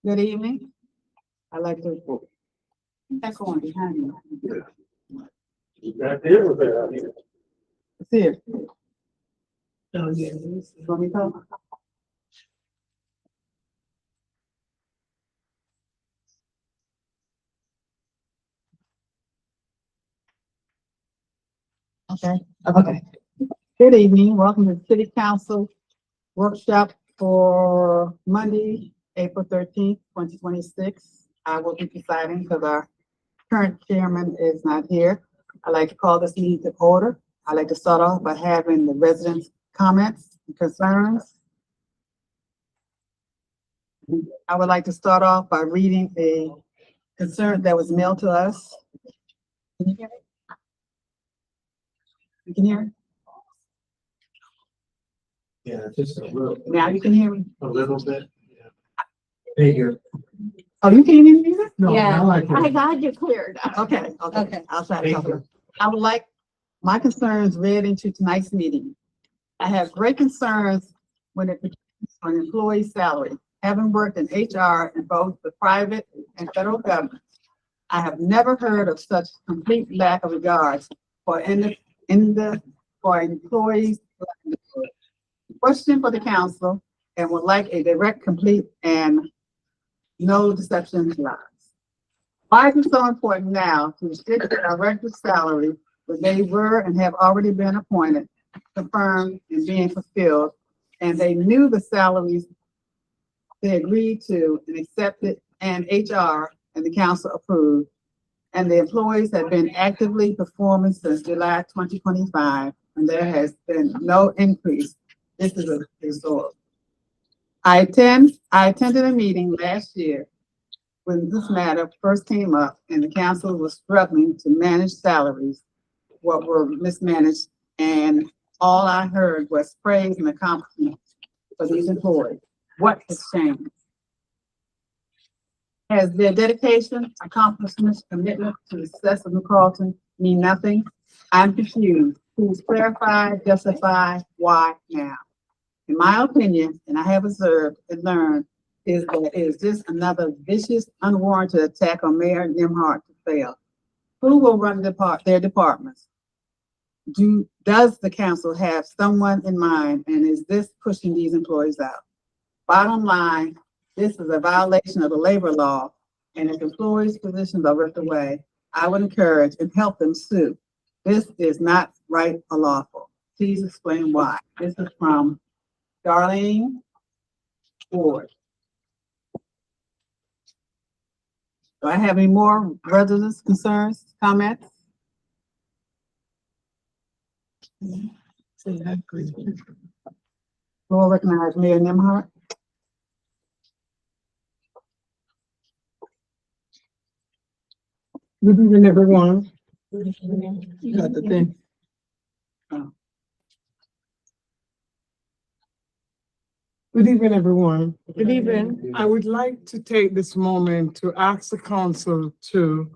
Good evening. I'd like to report. That's on behind you. That there was there. It's here. Oh, yeah. Want me to go? Okay. Okay. Good evening. Welcome to the City Council Workshop for Monday, April 13th, 2026. I will be presiding because our current chairman is not here. I'd like to call this meeting to order. I'd like to start off by having the residents' comments and concerns. I would like to start off by reading a concern that was mailed to us. Can you hear me? You can hear me? Yeah, just Now you can hear me? a little bit. Bigger. Oh, you can't hear me either? No, Yeah. now I I can. got you cleared. Okay, okay. Okay. I'll try to Thank talk. you. I would like my concerns read into tonight's meeting. I have great concerns when it pertains to an employee's salary. Having worked in HR in both the private and federal government, I have never heard of such complete lack of regards for for employees. Question for the council and would like a direct, complete, and no deception allowed. Why is it so important now to restrict the director's salary when they were and have already been appointed, confirmed, and being fulfilled, and they knew the salaries they agreed to and accepted, and HR and the council approved, and the employees have been actively performing since July 2025, and there has been no increase. This is a result. I attended a meeting last year when this matter first came up and the council was struggling to manage salaries, what were mismanaged, and all I heard was praise and accomplishments for these employees. What has changed? Has their dedication, accomplishments, commitment to the success of New Carlton mean nothing? I'm confused. Please clarify, justify, why now? In my opinion, and I have observed and learned, is that it is just another vicious, unwarranted attack on Mayor Nimhart to fail. Who will run their departments? Does the council have someone in mind, and is this pushing these employees out? Bottom line, this is a violation of the labor law, and if employees' positions are ripped away, I would encourage and help them sue. This is not right or lawful. Please explain why. This is from Darlene Ford. Do I have any more residents' concerns, comments? Will recognize Mayor Nimhart. Good evening, everyone. You got the thing. Good evening, everyone. Good evening. I would like to take this moment to ask the council to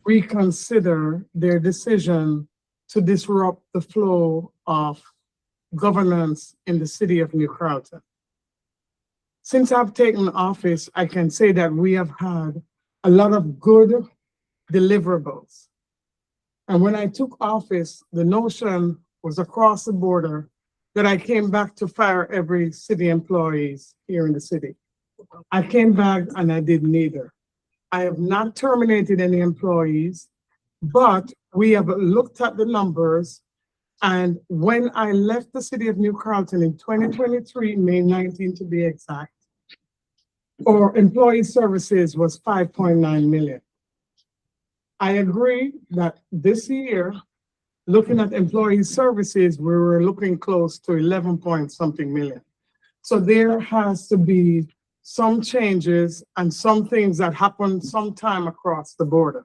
reconsider their decision to disrupt the flow of governance in the city of New Carlton. Since I've taken office, I can say that we have had a lot of good deliverables. And when I took office, the notion was across the border that I came back to fire every city employees here in the city. I came back and I did neither. I have not terminated any employees, but we have looked at the numbers. And when I left the city of New Carlton in 2023, May 19 to be exact, our employee services was 5.9 million. I agree that this year, looking at employee services, we were looking close to 11 point something million. So there has to be some changes and some things that happened sometime across the border.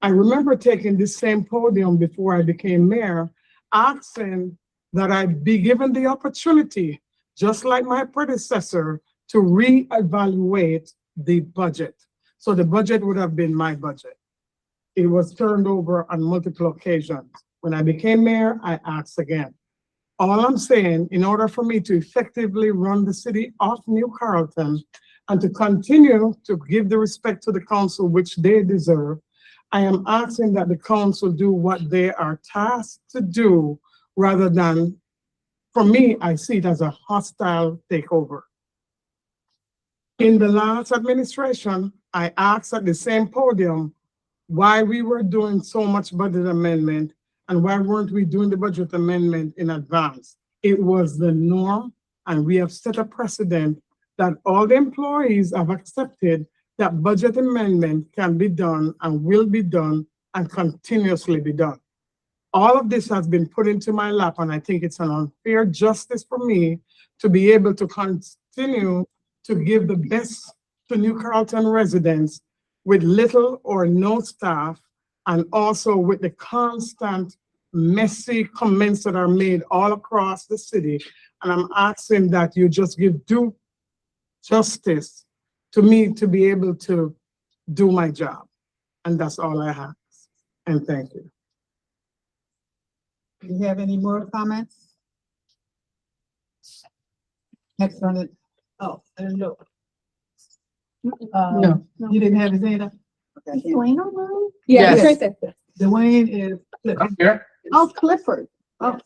I remember taking this same podium before I became mayor, asking that I be given the opportunity, just like my predecessor, to reevaluate the budget. So the budget would have been my budget. It was turned over on multiple occasions. When I became mayor, I asked again. All I'm saying, in order for me to effectively run the city of New Carlton, and to continue to give the respect to the council which they deserve, I am asking that the council do what they are tasked to do rather than, for me, I see it as a hostile takeover. In the last administration, I asked at the same podium why we were doing so much budget amendment and why weren't we doing the budget amendment in advance. It was the norm, and we have set a precedent that all the employees have accepted that budget amendment can be done and will be done and continuously be done. All of this has been put into my lap, and I think it's an unfair justice for me to be able to continue to give the best to New Carrollton residents with little or no staff, and also with the constant messy comments that are made all across the city. And I'm asking that you just give due justice to me to be able to do my job. And that's all I have. And thank you. Do you have any more comments? Next on it. Oh, I don't know. No, you didn't have his hand up? Okay. Dwayne online? Yeah, it's Yes. right there. Dwayne is, I'm here. oh, Clifford. Oh,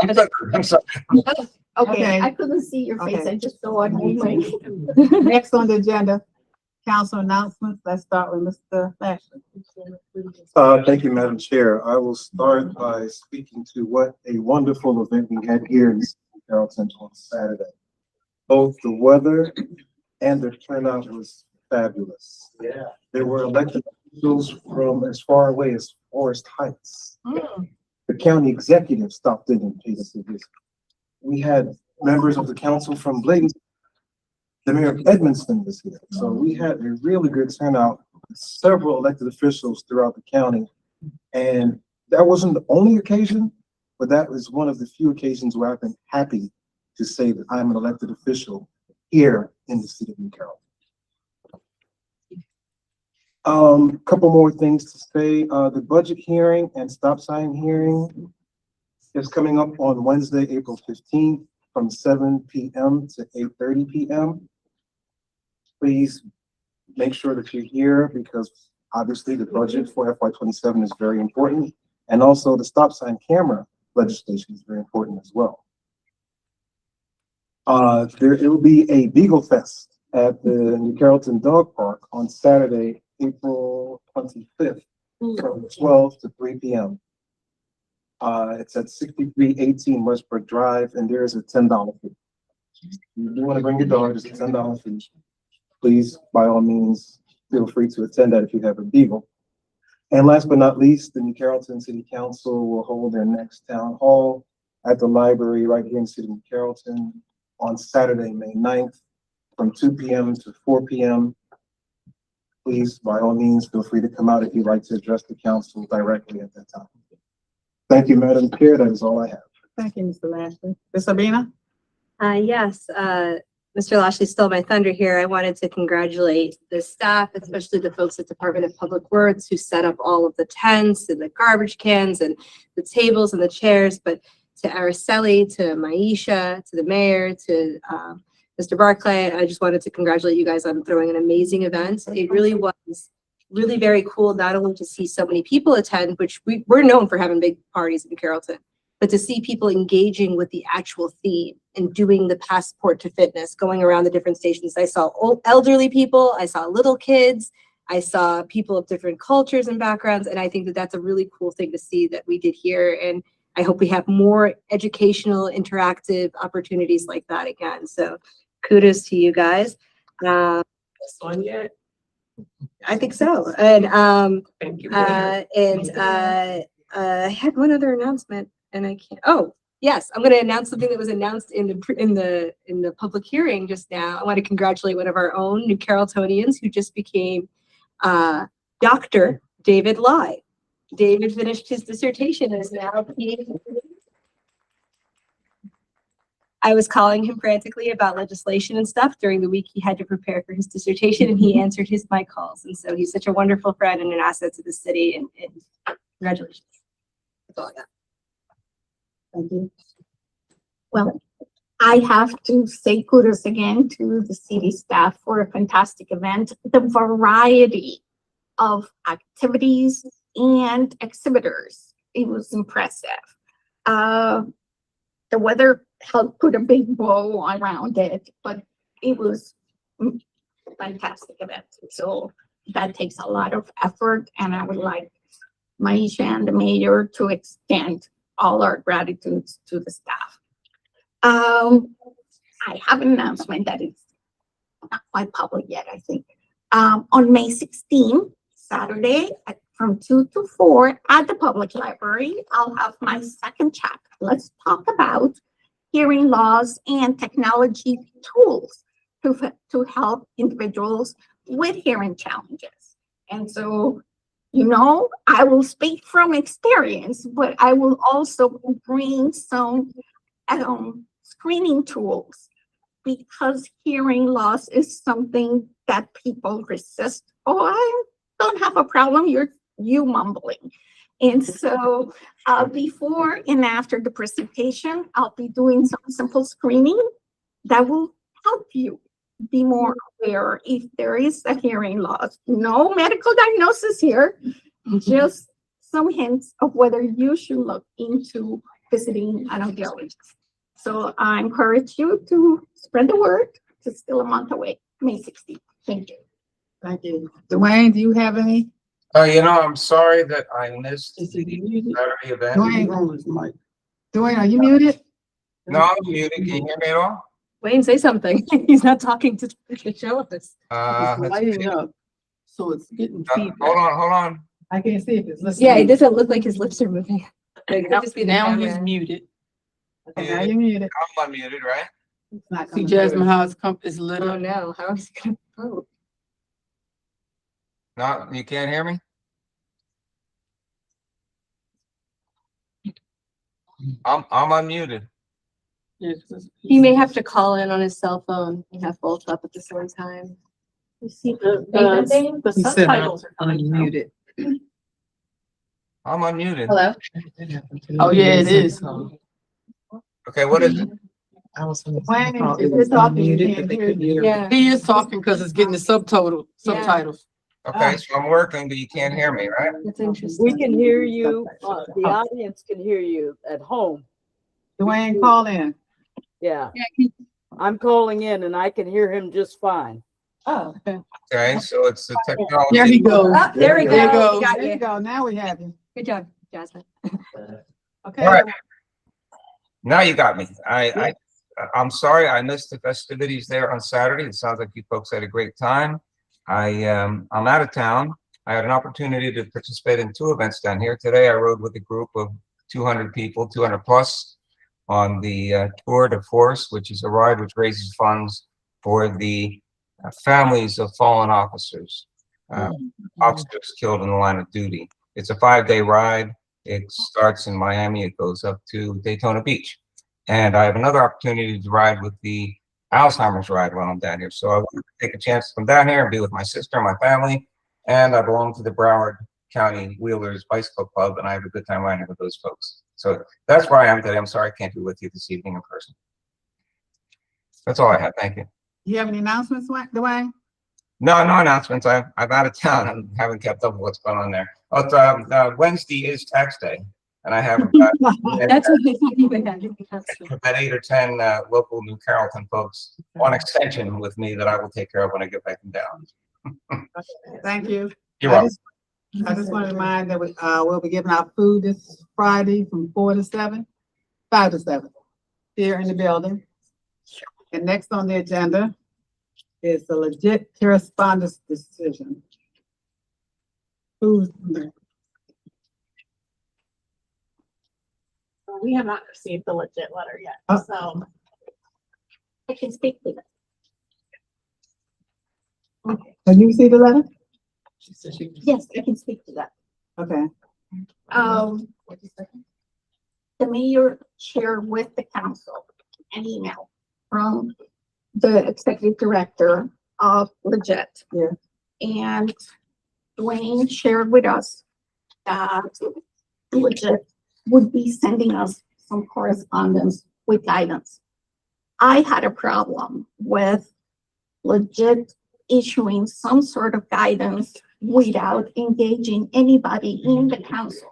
I'm sorry. Okay. Okay, I couldn't see your face, Okay. I just saw on my. Next on the agenda, council announcements. Let's start with Mr. Lashley. Thank you, Madam Chair. I will start by speaking to what a wonderful event we had here in Carrollton on Saturday. Both the weather and the turnout was fabulous. Yeah. There were elected officials from as far away as Forest Heights. The county executive stopped in and paid us a visit. We had members of the council from Bladen. The mayor of Edmonston was here. So we had a really good turnout, several elected officials throughout the county. And that wasn't the only occasion, but that was one of the few occasions where I've been happy to say that I'm an elected official here in the city of New Carrollton. Couple more things to say. The budget hearing and stop sign hearing is coming up on Wednesday, April 15th from 7 p.m. to 8:30 p.m. Please make sure that you're here because obviously the budget for FY27 is very important. And also the stop sign camera legislation is very important as well. It will be a Beagle Fest at the New Carrollton Dog Park on Saturday, April 25th from 12 to 3 p.m. It's at 6318 Westbrook Drive, and there is a $10 fee. If you do want to bring your dog, it's a $10 fee. Please, by all means, feel free to attend that if you have a beagle. And last but not least, the New Carrollton City Council will hold their next town hall at the library right here in the city of New Carrollton on Saturday, May 9th from 2 p.m. to 4 p.m. Please, by all means, feel free to come out if you'd like to address the council directly at that time. Thank you, Madam Chair. That is all I have. Thank you, Mr. Lashley. Ms. Sabina? Yes, Mr. Lashley stole my thunder here. I wanted to congratulate the staff, especially the folks at Department of Public Works who set up all of the tents and the garbage cans and the tables and the chairs. But to Araceli, to Maisha, to the mayor, to Mr. Barclay, I just wanted to congratulate you guys on throwing an amazing event. It really was really very cool, not only to see so many people attend, which we're known for having big parties in Carrollton, but to see people engaging with the actual theme and doing the passport to fitness, going around the different stations. I saw old elderly people, I saw little kids, I saw people of different cultures and backgrounds, and I think that that's a really cool thing to see that we did here. And I hope we have more educational, interactive opportunities like that again. So kudos to you guys. This one yet? I think so. And Thank you. I had one other announcement, and I can't. Oh, yes, I'm going to announce something that was announced in the public hearing just now. I want to congratulate one of our own New Carrolltonians who just became Dr. David Lai. David finished his dissertation and is now a PhD. I was calling him frantically about legislation and stuff during the week he had to prepare for his dissertation, and he answered my calls. And so he's such a wonderful friend and an asset to the city. And congratulations. That's all I got. Thank you. Well, I have to say kudos again to the city staff for a fantastic event. The variety of activities and exhibitors, it was impressive. The weather helped put a big bow around it, but it was fantastic event. So that takes a lot of effort, and I would like Maisha and the mayor to extend all our gratitudes to the staff. I have an announcement that is not quite public yet, I think. On May 16, Saturday, from 2 to 4 at the public library, I'll have my second chat. Let's talk about hearing loss and technology tools to help individuals with hearing challenges. And so, you know, I will speak from experience, but I will also bring some screening tools, because hearing loss is something that people resist. Oh, I don't have a problem, you mumbling. And so before and after the presentation, I'll be doing some simple screening that will help you be more aware if there is a hearing loss. No medical diagnosis here, just some hints of whether you should look into visiting an audiologist. So I encourage you to spread the word. It's still a month away, May 16th. Thank you. Thank you. Dwayne, do you have any? I'm sorry that I missed the Saturday event. Dwayne, are you muted? No, I'm muted. Can you hear me at all? Wayne, say something. He's not talking to show us. Let's see. So it's getting Hold on. I can't see if it's listening. Yeah, it doesn't look like his lips are moving. It could just be the Now he's camera. muted. Okay, now you're muted. I'm unmuted, right? It's not See coming Jasmine, through. how it's is lit Oh up. no, how is he gonna vote? No, you can't hear me? I'm unmuted. He may have to call in on his cell phone and have both up at the same time. You see The He said subtitles are unmuted. I'm unmuted. Hello? Oh, yeah, it is. Okay, what is it? Dwayne, if you're talking, you can't hear you. Yeah. He is talking because it's getting the subtitles. Okay, so I'm working, but you can't hear me, right? That's interesting. We can hear you, the audience can hear you at home. Dwayne, call in. Yeah. I'm calling in and I can hear him just fine. Oh, okay. Okay, so it's the technology. There he goes. Oh, there we There you go. go. We got There you you. go. Now we have you. Good job, Jasmine. Okay. All right. Now you got me. I'm sorry I missed the festivities there on Saturday. It sounds like you folks had a great time. I'm out of town. I had an opportunity to participate in 2 events down here. Today I rode with a group of 200 people, 200 plus, on the Tour de Force, which is a ride which raises funds for the families of fallen officers, officers killed in the line of duty. It's a 5-day ride. It starts in Miami. It goes up to Daytona Beach. And I have another opportunity to ride with the Alzheimer's ride while I'm down here. So I want to take a chance to come down here and be with my sister and my family. And I belong to the Broward County Wheelers Bicycle Club, and I have a good time riding with those folks. So that's where I am today. I'm sorry I can't be with you this evening in person. That's all I have. Thank you. You have any announcements, Dwayne? No announcements. I'm out of town and haven't kept up with what's going on there. Oh, Wednesday is tax day, and I have about, That's what they thought you would have. about 8 or 10 local New Carrollton folks on extension with me that I will take care of when I get back in town. Thank you. You're welcome. I just want to remind that we'll be giving out food this Friday from 5 to 7, here in the building. And next on the agenda is the legit correspondence decision. Who's there? We have not received the legit letter yet, Oh. so. I can speak to that. Have you received the letter? Yes, I can speak to that. Okay. The mayor shared with the council an email from the executive director of Legit. Yeah. And Dwayne shared with us that Legit would be sending us some correspondence with guidance. I had a problem with legit issuing some sort of guidance without engaging anybody in the council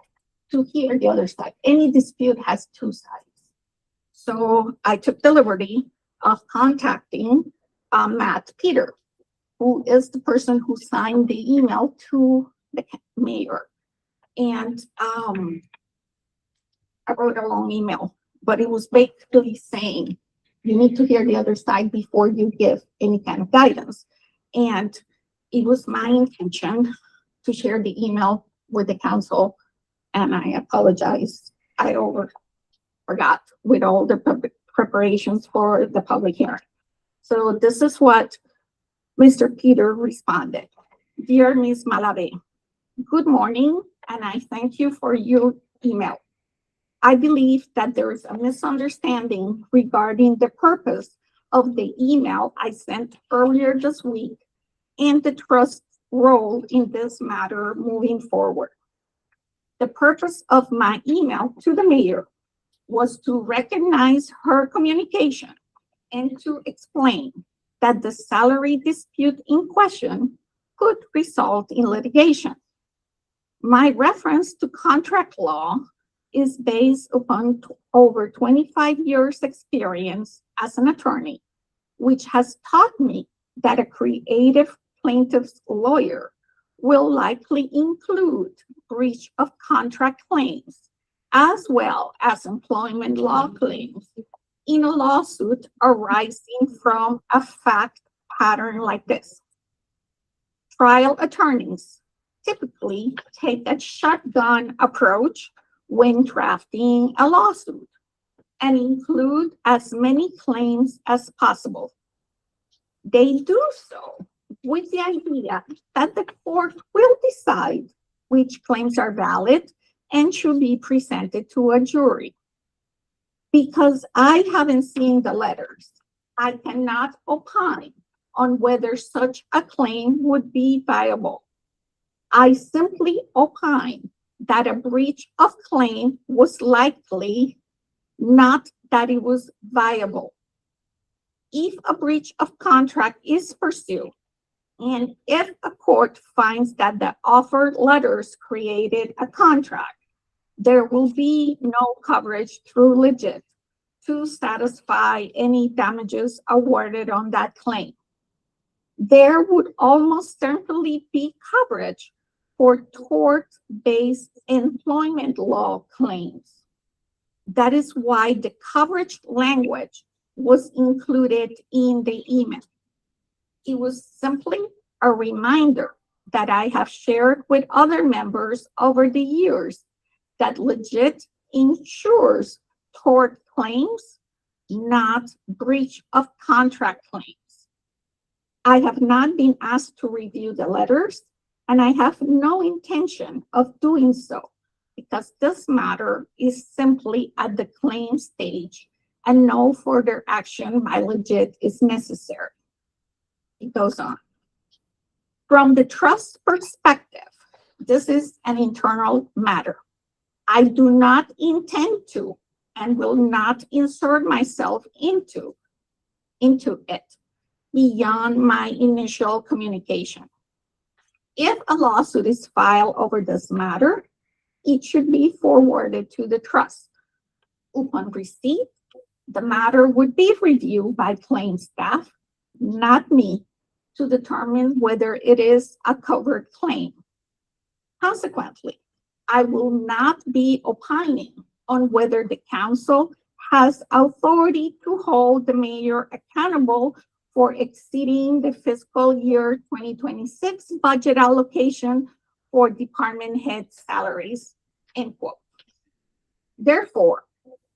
to hear the other side. Any dispute has two sides. So I took the liberty of contacting Matt Peter, who is the person who signed the email to the mayor. And I wrote a long email, but it was basically saying, you need to hear the other side before you give any kind of guidance. And it was my intention to share the email with the council, and I apologize. I forgot with all the preparations for the public hearing. So this is what Mr. Peter responded. Dear Ms. Malave, good morning, and I thank you for your email. I believe that there is a misunderstanding regarding the purpose of the email I sent earlier this week and the trust's role in this matter moving forward. The purpose of my email to the mayor was to recognize her communication and to explain that the salary dispute in question could result in litigation. My reference to contract law is based upon over 25 years experience as an attorney, which has taught me that a creative plaintiff's lawyer will likely include breach of contract claims as well as employment law claims in a lawsuit arising from a fact pattern like this. Trial attorneys typically take a shotgun approach when drafting a lawsuit and include as many claims as possible. They do so with the idea that the court will decide which claims are valid and should be presented to a jury. Because I haven't seen the letters, I cannot opine on whether such a claim would be viable. I simply opine that a breach of claim was likely, not that it was viable. If a breach of contract is pursued, and if a court finds that the offered letters created a contract, there will be no coverage through legit to satisfy any damages awarded on that claim. There would almost certainly be coverage for tort-based employment law claims. That is why the coverage language was included in the email. It was simply a reminder that I have shared with other members over the years that legit insures tort claims, not breach of contract claims. I have not been asked to review the letters, and I have no intention of doing so because this matter is simply at the claim stage and no further action by legit is necessary. It goes on. From the trust perspective, this is an internal matter. I do not intend to and will not insert myself into it beyond my initial communication. If a lawsuit is filed over this matter, it should be forwarded to the trust. Upon receipt, the matter would be reviewed by claim staff, not me, to determine whether it is a covered claim. Consequently, I will not be opining on whether the council has authority to hold the mayor accountable for exceeding the fiscal year 2026 budget allocation for department head salaries, end quote. Therefore,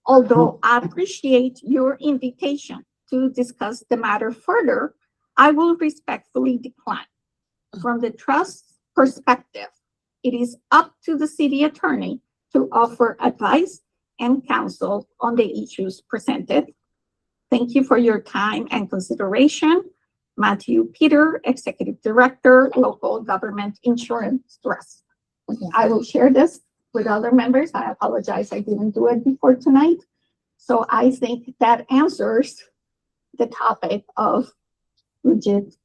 although I appreciate your invitation to discuss the matter further, I will respectfully decline. From the trust's perspective, it is up to the city attorney to offer advice and counsel on the issues presented. Thank you for your time and consideration. Matthew Peter, Executive Director, Local Government Insurance Trust. I will share this with other members. I apologize I didn't do it before tonight. So I think that answers the topic of legit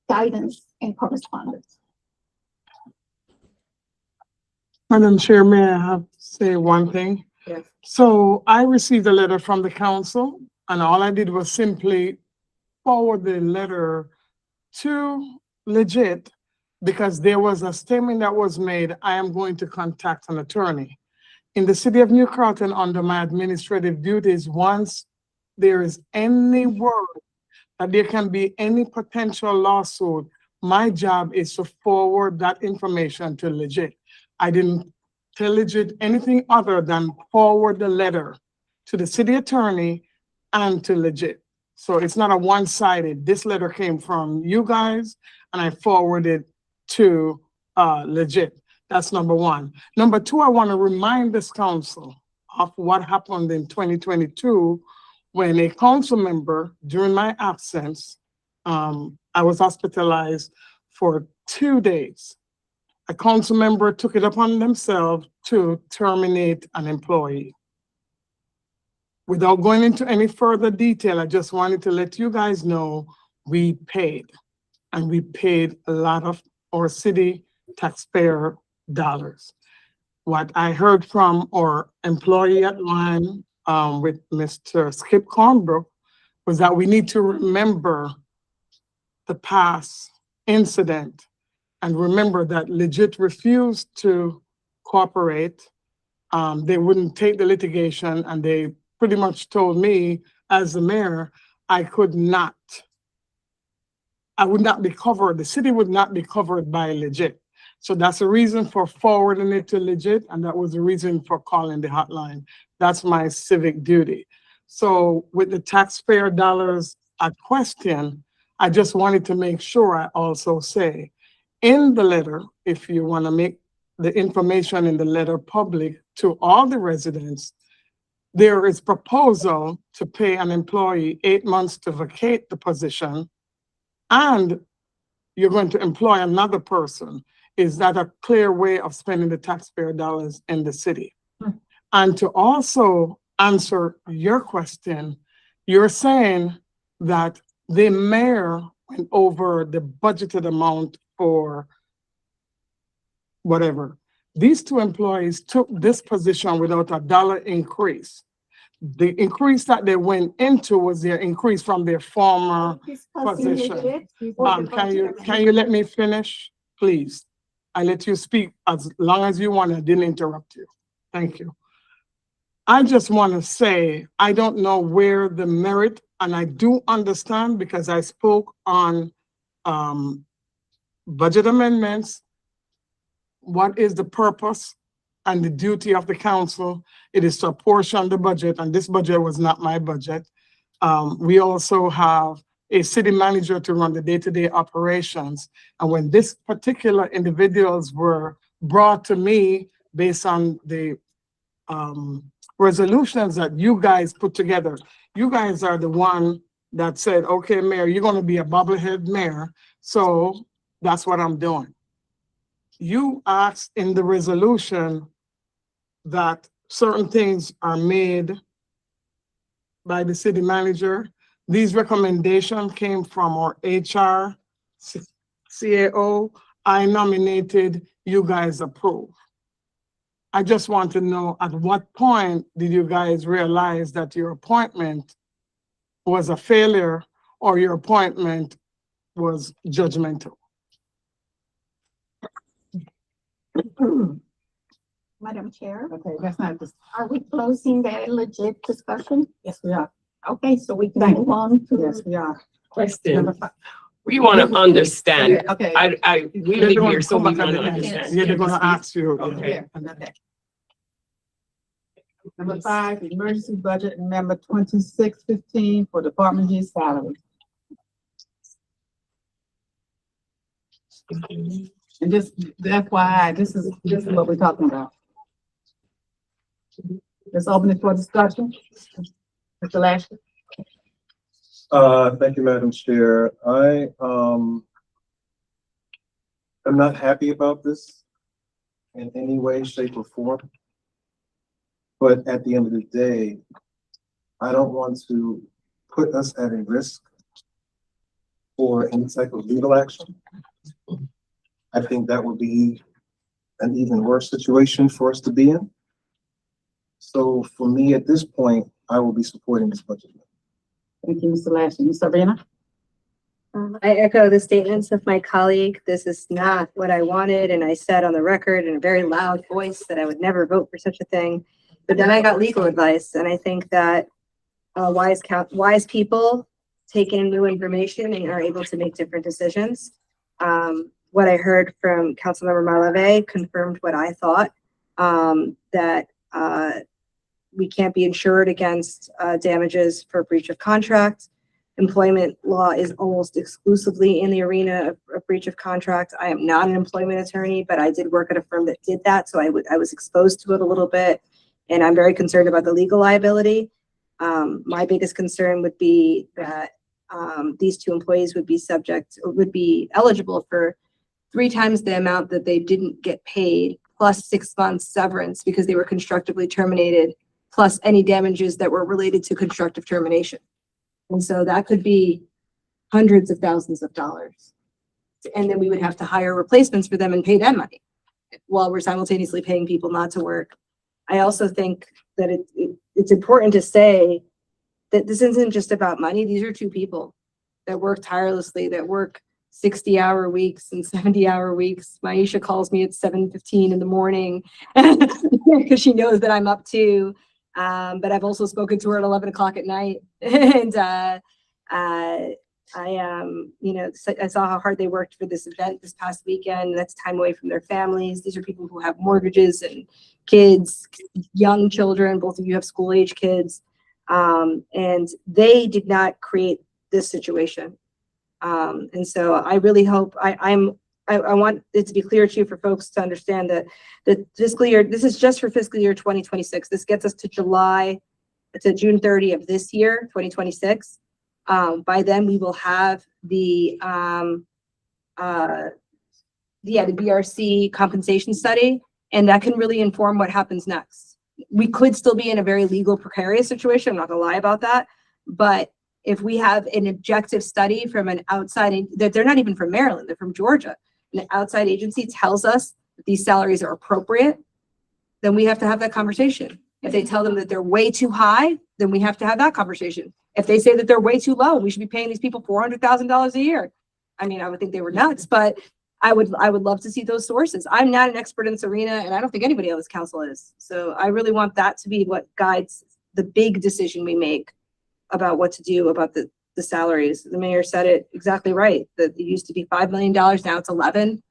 guidance and correspondence. Madam Chair, may I have say one thing? Yes. So I received a letter from the council, and all I did was simply forward the letter to Legit, because there was a statement that was made, I am going to contact an attorney. In the city of New Carlton, under my administrative duties, once there is any word that there can be any potential lawsuit, my job is to forward that information to Legit. I didn't tell Legit anything other than forward the letter to the city attorney and to Legit. So it's not a one-sided. This letter came from you guys and I forwarded to Legit. That's number one. Number two, I want to remind this council of what happened in 2022 when a council member, during my absence, I was hospitalized for 2 days. A council member took it upon themselves to terminate an employee. Without going into any further detail, I just wanted to let you guys know we paid, and we paid a lot of our city taxpayer dollars. What I heard from our employee at line with Mr. Skip Cornbrook was that we need to remember the past incident and remember that Legit refused to cooperate. They wouldn't take the litigation, and they pretty much told me as the mayor, I would not be covered. The city would not be covered by Legit. So that's the reason for forwarding it to Legit, and that was the reason for calling the hotline. That's my civic duty. So with the taxpayer dollars at question, I just wanted to make sure I also say in the letter, if you want to make the information in the letter public to all the residents, there is proposal to pay an employee 8 months to vacate the position, and you're going to employ another person. Is that a clear way of spending the taxpayer dollars in the city? And to also answer your question, you're saying that the mayor went over the budgeted amount for whatever. These two employees took this position without a dollar increase. The increase that they went into was their increase from their former Discussing position. Legit or the Can you budget let me finish, please? I let you speak as long as you want. I didn't interrupt you. Thank you. I just want to say, I don't know where the merit, and I do understand because I spoke on budget amendments. What is the purpose and the duty of the council? It is to apportion the budget, and this budget was not my budget. We also have a city manager to run the day-to-day operations. And when this particular individuals were brought to me based on the resolutions that you guys put together, you guys are the one that said, okay, mayor, you're gonna be a bobblehead mayor. So that's what I'm doing. You asked in the resolution that certain things are made by the city manager. These recommendations came from our HR, CAO. I nominated, you guys approve. I just want to know, at what point did you guys realize that your appointment was a failure or your appointment was judgmental? Madam Chair, Okay, that's not this. are we closing the Legit discussion? Yes, we are. Okay, so we can Thank move on to. Yes, we are. Question. Number five. We want to understand. Okay. We live here, so we want to understand. Yeah, they're gonna ask you. Okay. Okay. Number five, emergency budget amendment 2615 for department head salary. And just the FYI, this is what we're talking about. Let's open it for discussion. Mr. Lashley. Thank you, Madam Chair. I am not happy about this in any way, shape, or form. But at the end of the day, I don't want to put us at a risk for any type of legal action. I think that would be an even worse situation for us to be in. So for me, at this point, I will be supporting this budget. Thank you, Mr. Lashley. Ms. Sabrina? I echo the statements of my colleague. This is not what I wanted, and I said on the record in a very loud voice that I would never vote for such a thing. But then I got legal advice, and I think that wise people take in new information and are able to make different decisions. What I heard from Councilmember Malave confirmed what I thought, that we can't be insured against damages for breach of contract. Employment law is almost exclusively in the arena of breach of contract. I am not an employment attorney, but I did work at a firm that did that, so I was exposed to it a little bit, and I'm very concerned about the legal liability. My biggest concern would be that these two employees would be eligible for 3 times the amount that they didn't get paid, plus 6 months severance because they were constructively terminated, plus any damages that were related to constructive termination. And so that could be hundreds of thousands of dollars. And then we would have to hire replacements for them and pay them money while we're simultaneously paying people not to work. I also think that it's important to say that this isn't just about money. These are 2 people that work tirelessly, that work 60-hour weeks and 70-hour weeks. Maisha calls me at 7:15 in the morning because she knows that I'm up too. But I've also spoken to her at 11 o'clock at night. And I saw how hard they worked for this event this past weekend. That's time away from their families. These are people who have mortgages and kids, young children. Both of you have school-age kids. And they did not create this situation. And so I really hope I want it to be clear to you for folks to understand that the fiscal year, this is just for fiscal year 2026. This gets us to June 30 of this year, 2026. By then we will have the BRC compensation study, and that can really inform what happens next. We could still be in a very legal precarious situation. I'm not gonna lie about that, but if we have an objective study from an outside, that they're not even from Maryland, they're from Georgia, an outside agency tells us that these salaries are appropriate, then we have to have that conversation. If they tell them that they're way too high, then we have to have that conversation. If they say that they're way too low, we should be paying these people $400,000 a year. I mean, I would think they were nuts, but I would love to see those sources. I'm not an expert in this arena, and I don't think anybody on this council is. So I really want that to be what guides the big decision we make about what to do about the salaries. The mayor said it exactly right, that it used to be $5 million, now it's 11.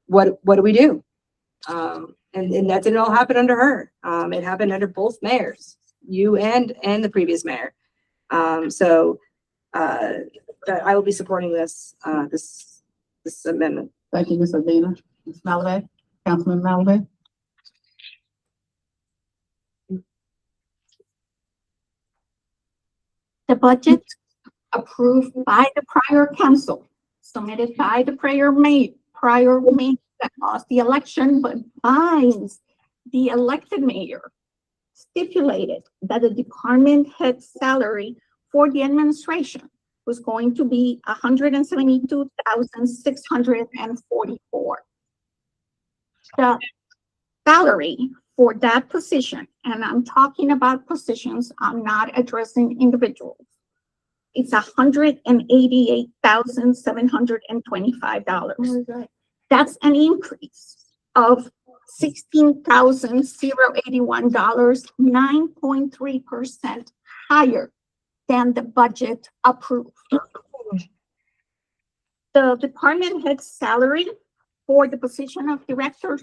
What do we do? And that didn't all happen under her. It happened under both mayors, you and the previous mayor. So I will be supporting this amendment. Thank you, Ms. Urbina. Ms. Malave? Councilman Malave? The budget approved by the prior council, submitted by the prior mayor that lost the election, but binds the elected mayor, stipulated that the department head salary for the administration was going to be $172,644. The salary for that position, and I'm talking about positions, I'm not addressing individuals, it's $188,725. That's an increase of $16,081, 9.3% higher than the budget approved. The department head salary for the position of Director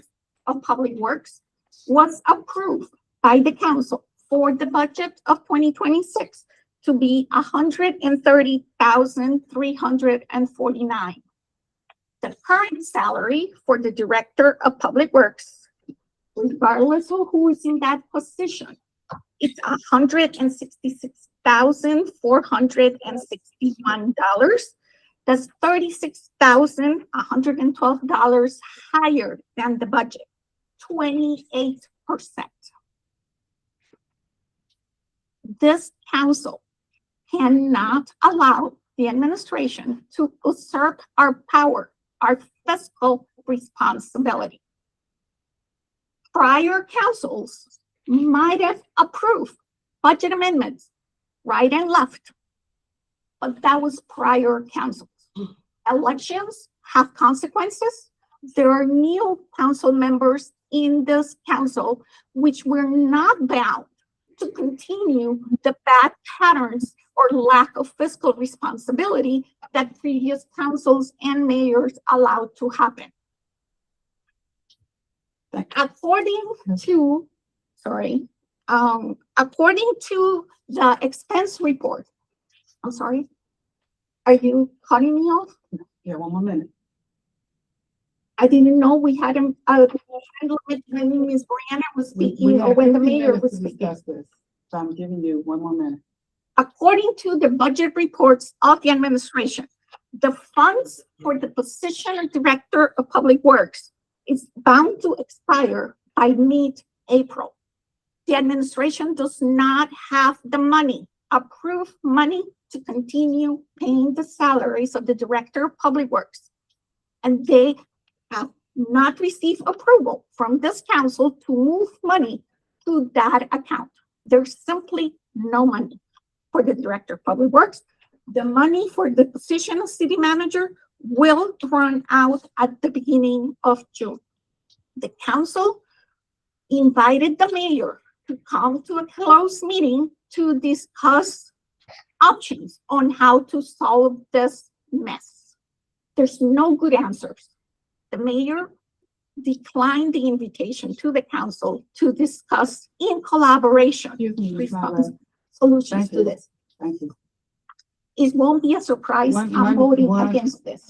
of Public Works was approved by the council for the budget of 2026 to be $130,349. The current salary for the Director of Public Works, regardless of who is in that position, it's $166,461. That's $36,112 higher than the budget, 28%. This council cannot allow the administration to usurp our power, our fiscal responsibility. Prior councils might have approved budget amendments right and left, but that was prior councils. Elections have consequences. There are new council members in this council, which we're not bound to continue the bad patterns or lack of fiscal responsibility that previous councils and mayors allowed to happen. According to the expense report, I'm sorry, are you cutting me off? Yeah, one more minute. I didn't know we had a time limit when Ms. Brianna was We speaking or have when the 15 mayor minutes was to speaking. discuss this, so I'm giving you one more minute. According to the budget reports of the administration, the funds for the position of Director of Public Works is bound to expire by mid-April. The administration does not have the money, approved money, to continue paying the salaries of the Director of Public Works. And they have not received approval from this council to move money to that account. There's simply no money for the Director of Public Works. The money for the position of City Manager will run out at the beginning of June. The council invited the mayor to come to a closed meeting to discuss options on how to solve this mess. There's no good answers. The mayor declined the invitation to the council to discuss in collaboration Excuse me, Ms. Mallory. solutions Thank to you. this. Thank you. It won't be a surprise. I'm voting against this.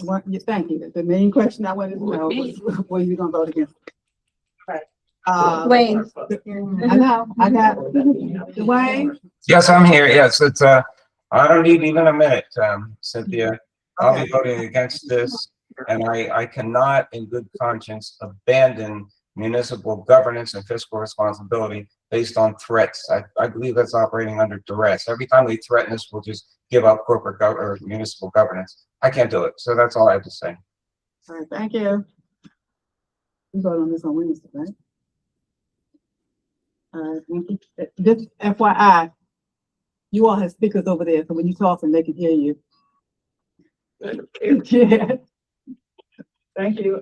Thank you. The main question I wanted to know was, were you gonna vote against? Right. Wayne. I know, I got, Dwayne, Yes, I'm here. Yes, it's, I don't need even a minute, Cynthia. I'll be Okay. voting against this, and I cannot in good conscience abandon municipal governance and fiscal responsibility based on threats. I believe that's operating under duress. Every time they threaten us, we'll just give up corporate or municipal governance. I can't do it. So that's all I have to say. all right, thank you. We vote on this on Wednesday, right? Thank you. Just FYI, you all have speakers over there, so when you talk, and they can hear you. Yeah. Thank you.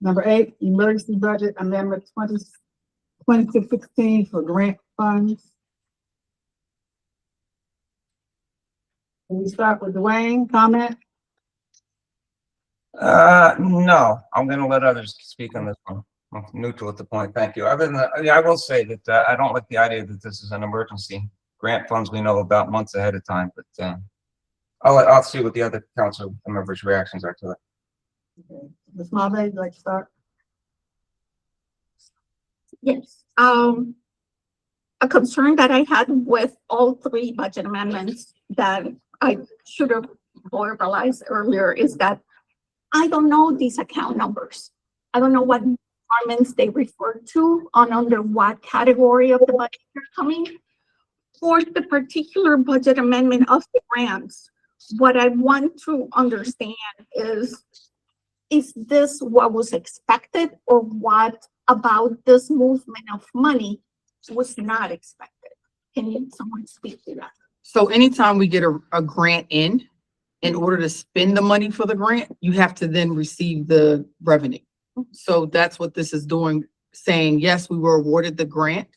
Number 8, emergency budget amendment 2016 for grant funds. Can we start with Dwayne, comment? No, I'm gonna let others speak on this one. I'm neutral at the point. Thank you. Other than that, I will say that, I don't like the idea that this is an emergency. Grant funds we know about months ahead of time, but, I'll see what the other council members' reactions are to it. Okay. Ms. Marve, you'd like to start? Yes, a concern that I had with all 3 budget amendments that I should have verbalized earlier is that I don't know these account numbers. I don't know what departments they refer to on under what category of the budget they're coming. For the particular budget amendment of the grants, what I want to understand is this what was expected, or what about this movement of money was not expected? Can someone speak to that? So anytime we get a grant in order to spend the money for the grant, you have to then receive the revenue. So that's what this is doing, saying, yes, we were awarded the grant,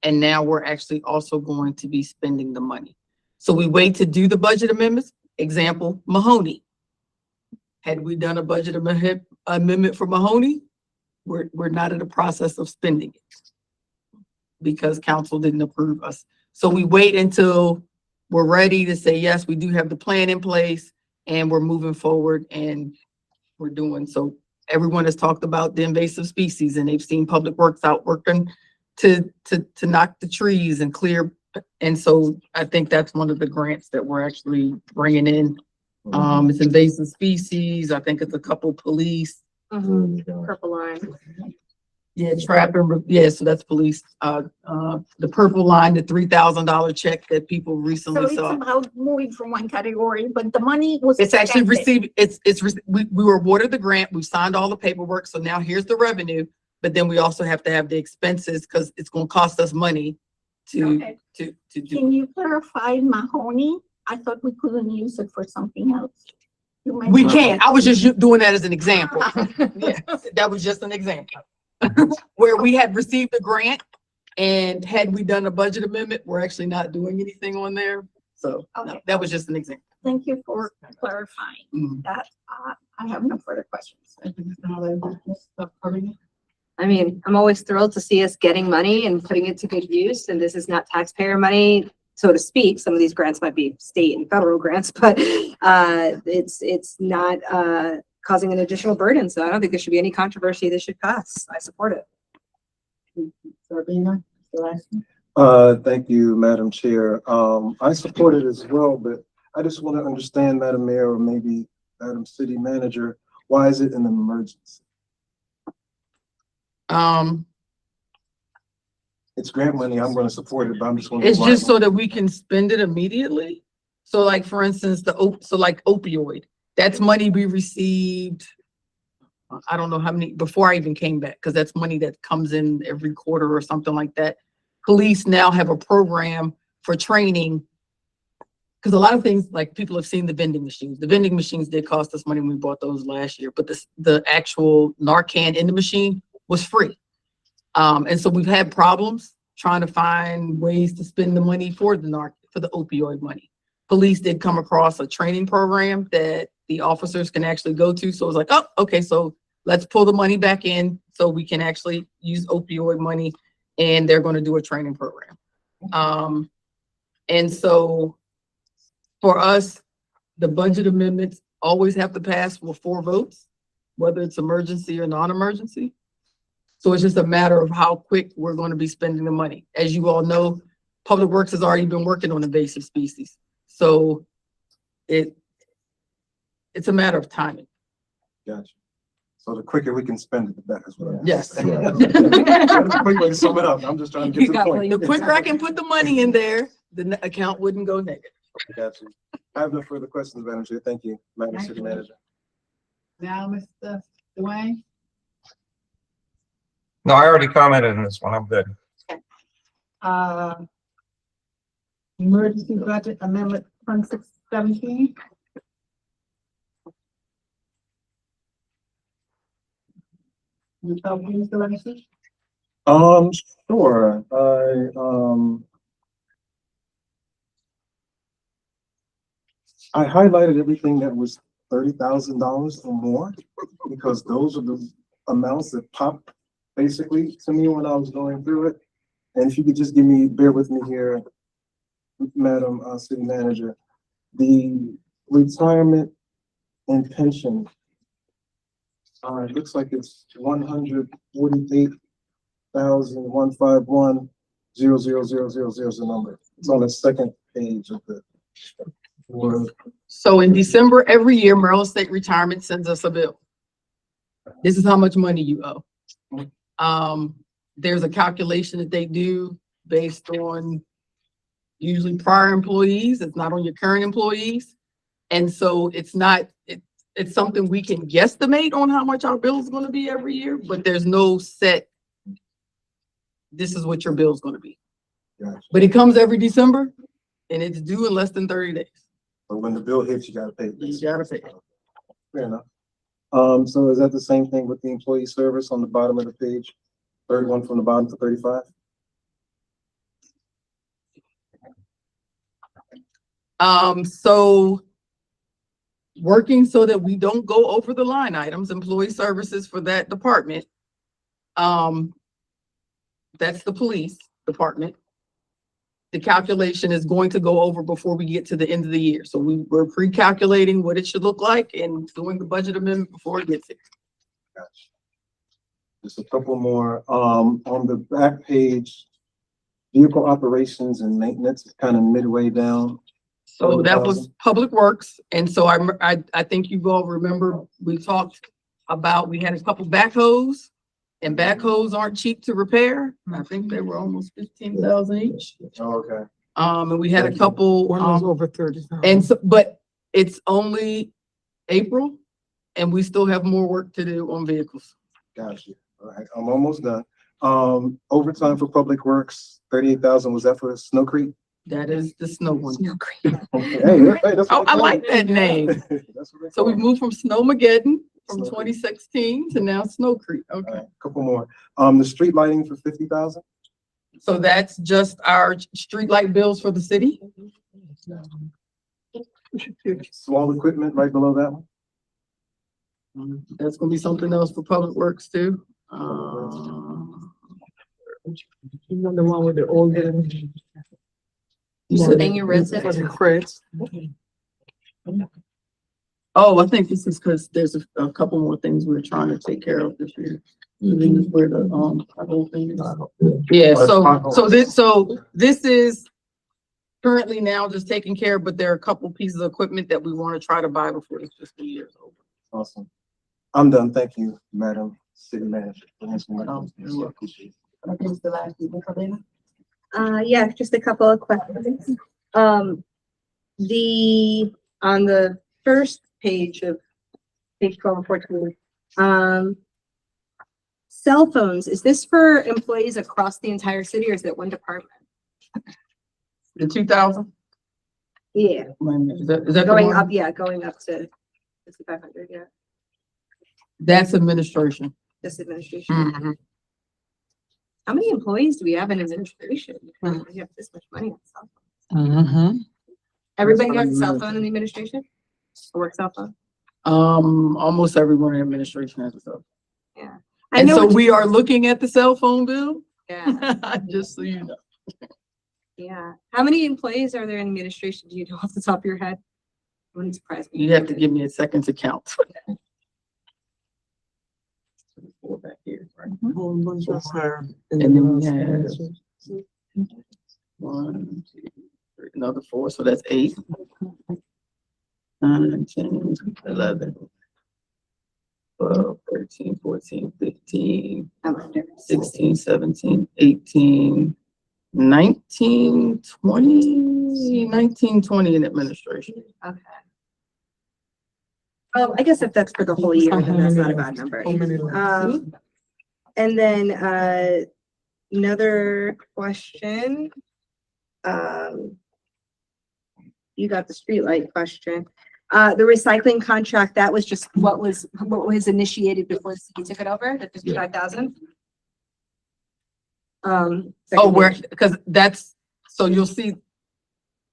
and now we're actually also going to be spending the money. So we wait to do the budget amendments. Example, Mahoney. Had we done a budget amendment for Mahoney, we're not in the process of spending it because council didn't approve us. So we wait until we're ready to say, yes, we do have the plan in place and we're moving forward and we're doing. So everyone has talked about the invasive species and they've seen Public Works out working to knock the trees and clear. And so I think that's one of the grants that we're actually bringing in. It's invasive species. I think it's a couple police. Purple line. Yeah, trap and, yeah, so that's police. The purple line, the $3,000 check that people So recently it's saw. about moving from one category, but the money was. It's actually expended. received, we were awarded the grant, we signed all the paperwork, so now here's the revenue. But then we also have to have the expenses, because it's gonna cost us money to, Okay. to do. Can you clarify Mahoney? I thought we couldn't use it for something else. You We mentioned- can't, I was just doing that as an example. Yeah, that was just an example. Where we had received a grant, and had we done a budget amendment, we're actually not doing anything on there. So, no, Okay. that was just an example. Thank you for clarifying Mm. that. I have no further questions. I mean, I'm always thrilled to see us getting money and putting it to good use, and this is not taxpayer money, so to speak. Some of these grants might be state and federal grants, but it's not causing an additional burden, so I don't think there should be any controversy. This should pass. I support it. Sabina, Mr. Lashley? Thank you, Madam Chair. I support it as well, but I just want to understand, Madam Mayor, or maybe Madam City Manager, why is it an emergency? It's grant money, I'm gonna support it, but I'm just wondering. It's why. just so that we can spend it immediately. So like, for instance, like opioid, that's money we received. I don't know how many, before I even came back, because that's money that comes in every quarter or something like that. Police now have a program for training. Because a lot of things, like people have seen the vending machines. The vending machines did cost us money when we bought those last year, but the actual Narcan in the machine was free. And so we've had problems trying to find ways to spend the money for the opioid money. Police did come across a training program that the officers can actually go to. So it was like, oh, okay, so let's pull the money back in so we can actually use opioid money, and they're going to do a training program. And so for us, the budget amendments always have to pass with 4 votes, whether it's emergency or non-emergency. So it's just a matter of how quick we're going to be spending the money. As you all know, Public Works has already been working on invasive species. So it's a matter of timing. Gotcha. So the quicker we can spend it, the better is what I'm. Yes. That's a quick way to sum it up. I'm just trying to get to the point. The quicker I can put the money in there, the account wouldn't go negative. Gotcha. I have no further questions, Madam Chair. Thank you, Madam Thank City you. Manager. Now, Mr. Dwayne? No, I already commented on this one. I'm good. Emergency budget amendment 2617. Mr. Lashley? Sure. I highlighted everything that was $30,000 or more, because those are the amounts that popped basically to me when I was going through it. And if you could just bear with me here, Madam City Manager, the retirement and pension, it looks like it's 148,151,000 is the number. It's on the second page of the. So in December, every year, Maryland State Retirement sends us a bill. This is how much money you owe. There's a calculation that they do based on usually prior employees. It's not on your current employees. And so it's something we can guesstimate on how much our bill is going to be every year, but there's no set, this is what your bill is going to be. Gotcha. But it comes every December and it's due in less than 30 days. So when the bill hits, you gotta pay. You gotta pay. Fair enough. So is that the same thing with the employee service on the bottom of the page? 31 from the bottom to 35? So working so that we don't go over the line items, employee services for that department. That's the police department. The calculation is going to go over before we get to the end of the year. So we're pre-calculating what it should look like and doing the budget amendment before it gets here. Gotcha. Just a couple more. On the back page, vehicle operations and maintenance, kind of midway down. So that was Public Works. And so I think you all remember, we talked about, we had a couple backhoes And backhoes aren't cheap to repair. I think they were almost 15,000 each. Oh, okay. And we had a couple, One was over 30,000. and so, but it's only April and we still have more work to do on vehicles. Gotcha. All right, I'm almost done. Overtime for Public Works, 38,000. Was that for Snow Creek? That is the snow one. Okay. Hey, that's Oh, what I they like call it. that name. That's what they So call we it. moved from Snowmageddon from Snow Creek. 2016 to now Snow Creek. All Okay. right, couple more. The street lighting for 50,000. So that's just our street light bills for the city. Small equipment right below that one. That's gonna be something else for Public Works too. You know the one with the old. You said- Senior residents. For the crates. Oh, I think this is because there's a couple more things we're trying to take care of this year. This is where the, whole thing is. Yeah, so this is currently now just taken care of, but there are a couple pieces of equipment that we want to try to buy before this fiscal year is over. Awesome. I'm done. Thank you, Madam City Manager. for answering my Oh, questions. you're welcome. Appreciate it. I think it's the last people for dinner. Yeah, just a couple of questions. On the first page of page 12 and 14, cell phones, is this for employees across the entire city or is it one department? The 2,000? Yeah, Is that the going one? up, yeah, going up to 5,500, yeah, That's administration. this administration. Mhm. How many employees do we have in administration? We have this much money on cell phones. Everybody has a cell phone in the administration? Or work cell phone? Almost everyone in administration has a cell phone. Yeah. I And know, so what you- we are looking at the cell phone bill, yeah, just so you know. yeah. How many employees are there in administration? Do you know off the top of your head? Wouldn't surprise me. You have to give me a second to count. Four back here, right? Whole bunch of her. And then we have 1, 2, 3, another 4, so that's 8. 9, 10, 11, 12, 13, 14, 15, I wonder. 16, 17, 18, 19, 20 in administration. Okay. Oh, I guess if that's for the whole year, then that's not a bad number. How many? And then, another question. You got the streetlight question. The recycling contract, that was just what was initiated before the city took it over, the 55,000? Oh, second where, page. because that's, so you'll see,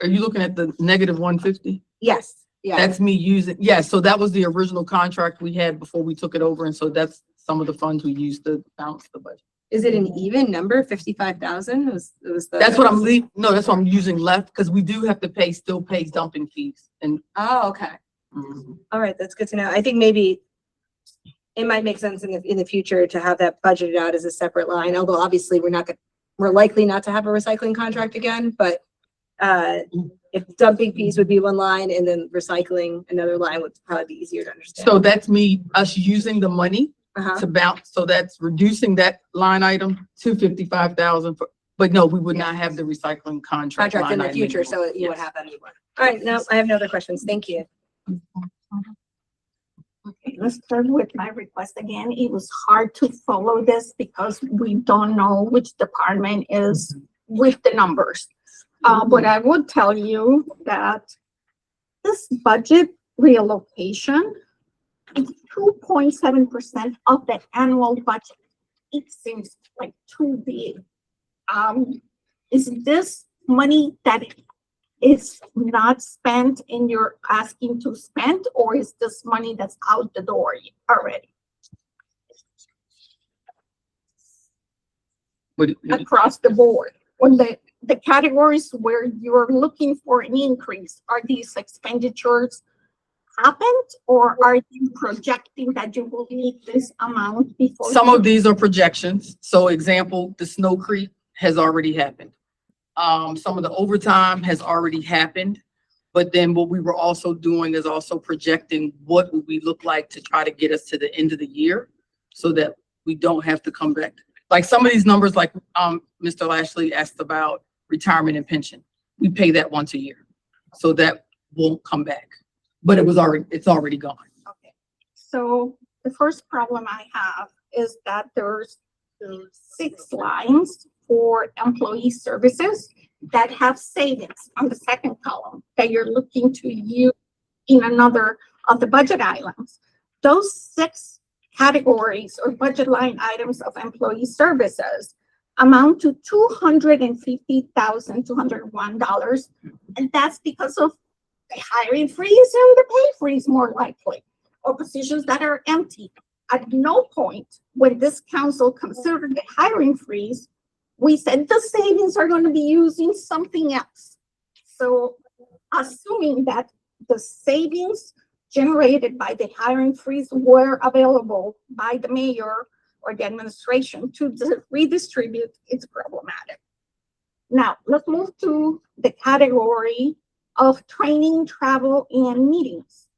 are you looking at the negative 150? Yes, yeah. That's me using, yeah, so that was the original contract we had before we took it over, and so that's some of the funds we used to balance the budget. Is it an even number, 55,000? It was the. That's what I'm no, that's what I'm using left, because we do have to still pay dumping fees, and Oh, okay. All right, that's good to know. I think maybe it might make sense in the future to have that budgeted out as a separate line, although obviously we're likely not to have a recycling contract again, but if dumping fees would be one line and then recycling another line would probably be easier to understand. so that's us using the money Uh-huh. to bounce, so that's reducing that line item to 55,000, but no, we would not have the recycling contract. Contract in line the item future, anymore. so you would Yes. have that anymore. All right, no, I have no other questions. Thank you. Okay, let's start with my request again. It was hard to follow this because we don't know which department is with the numbers. But I would tell you that this budget reallocation is 2.7% of the annual budget. It seems like too big. Is this money that is not spent and you're asking to spend, or is this money that's out the door already across the board? When the categories where you're looking for an increase, are these expenditures happened, or are you projecting that you will need this amount before? Some of these are projections. So example, the Snow Creek has already happened. Some of the overtime has already happened. But then what we were also doing is also projecting what would we look like to try to get us to the end of the year, so that we don't have to come back. Like some of these numbers, like, Mr. Lashley asked about retirement and pension. We pay that once a year. So that won't come back, but it's already gone. Okay. So the first problem I have is that there's 6 lines for employee services that have savings on the second column that you're looking to use in another of the budget items. Those 6 categories or budget line items of employee services amount to $250,201. And that's because of the hiring freeze and the pay freeze more likely, or positions that are empty. At no point when this council considered the hiring freeze, we said the savings are going to be using something else. So assuming that the savings generated by the hiring freeze were available by the mayor or the administration to redistribute, it's problematic. Now, let's move to the category of training, travel, and meetings.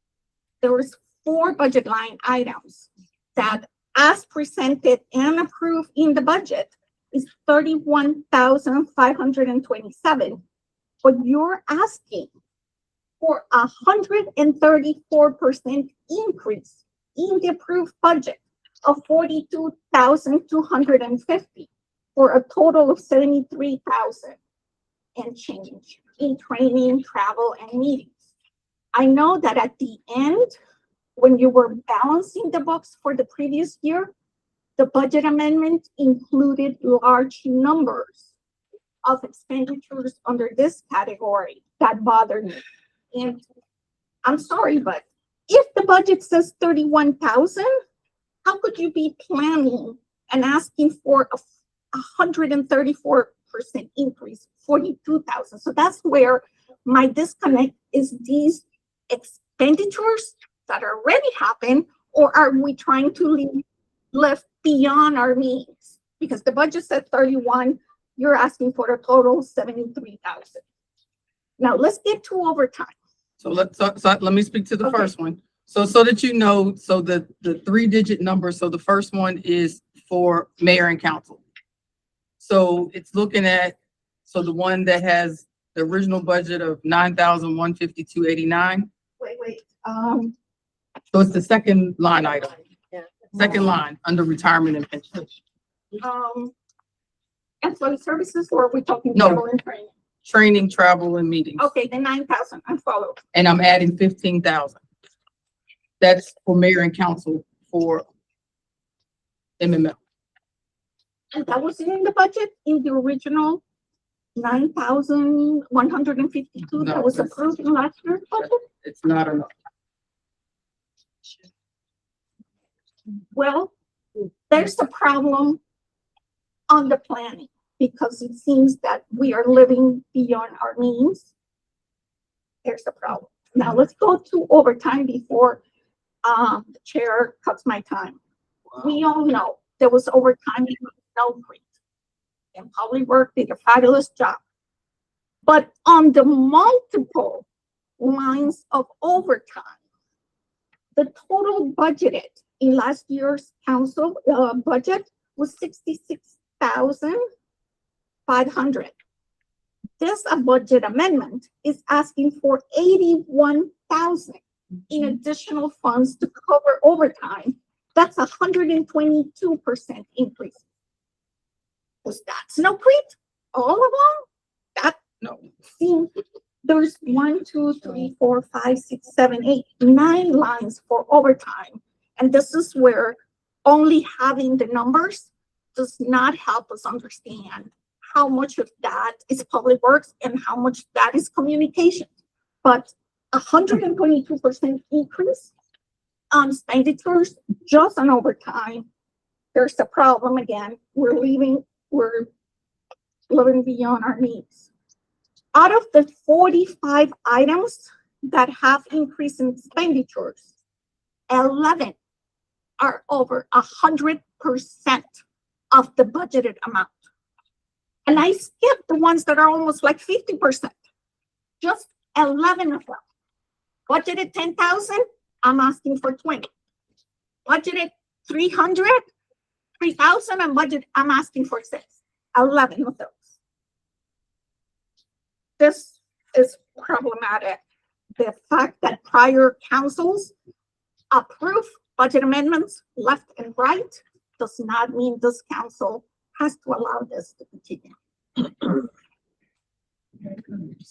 There was 4 budget line items that, as presented and approved in the budget, is $31,527. But you're asking for 134% increase in the approved budget of $42,250 for a total of $73,000 and change in training, travel, and meetings. I know that at the end, when you were balancing the books for the previous year, the budget amendment included large numbers of expenditures under this category that bothered me. And I'm sorry, but if the budget says 31,000, how could you be planning and asking for a 134% increase, 42,000? So that's where my disconnect is. These expenditures that already happened, or are we trying to live beyond our means? Because the budget said 31, you're asking for a total 73,000. Now let's get to overtime. So let me speak to the Okay. first one. So that you know, so the 3-digit number, so the first one is for mayor and council. So it's looking at, so the one that has the original budget of 9,152.89. Wait. So it's the second line item, Yeah. second line under retirement and pension. Employee services, or are we talking No. travel and training? Training, travel, and meetings. Okay, the 9,000, I'm following. And I'm adding 15,000. That's for mayor and council for MML. And that was in the budget, in the original 9,152 that No, was that's- approved in last year's budget? It's not enough. Well, there's a problem on the planning, because it seems that we are living beyond our means. There's a problem. Now, let's go to overtime before the chair cuts my time. We all know there was overtime in Snow Creek, and Public Works did a fabulous job. But on the multiple lines of overtime, the total budgeted in last year's council budget was 66,500. This budget amendment is asking for 81,000 in additional funds to cover overtime. That's 122% increase. Was that Snow Creek all along? That No. seems, there's 1, 2, 3, 4, 5, 6, 7, 8, 9 lines for overtime. And this is where only having the numbers does not help us understand how much of that is Public Works and how much that is communication. But 122% increase on expenditures just on overtime, there's a problem again. We're living beyond our needs. Out of the 45 items that have increased in expenditures, 11 are over 100% of the budgeted amount. And I skipped the ones that are almost like 50%. Just 11 of them. Budgeted 10,000, I'm asking for 20. Budgeted 300, 3,000 and budget, I'm asking for 11 of those. This is problematic. The fact that prior councils approve budget amendments left and right does not mean this council has to allow this to continue.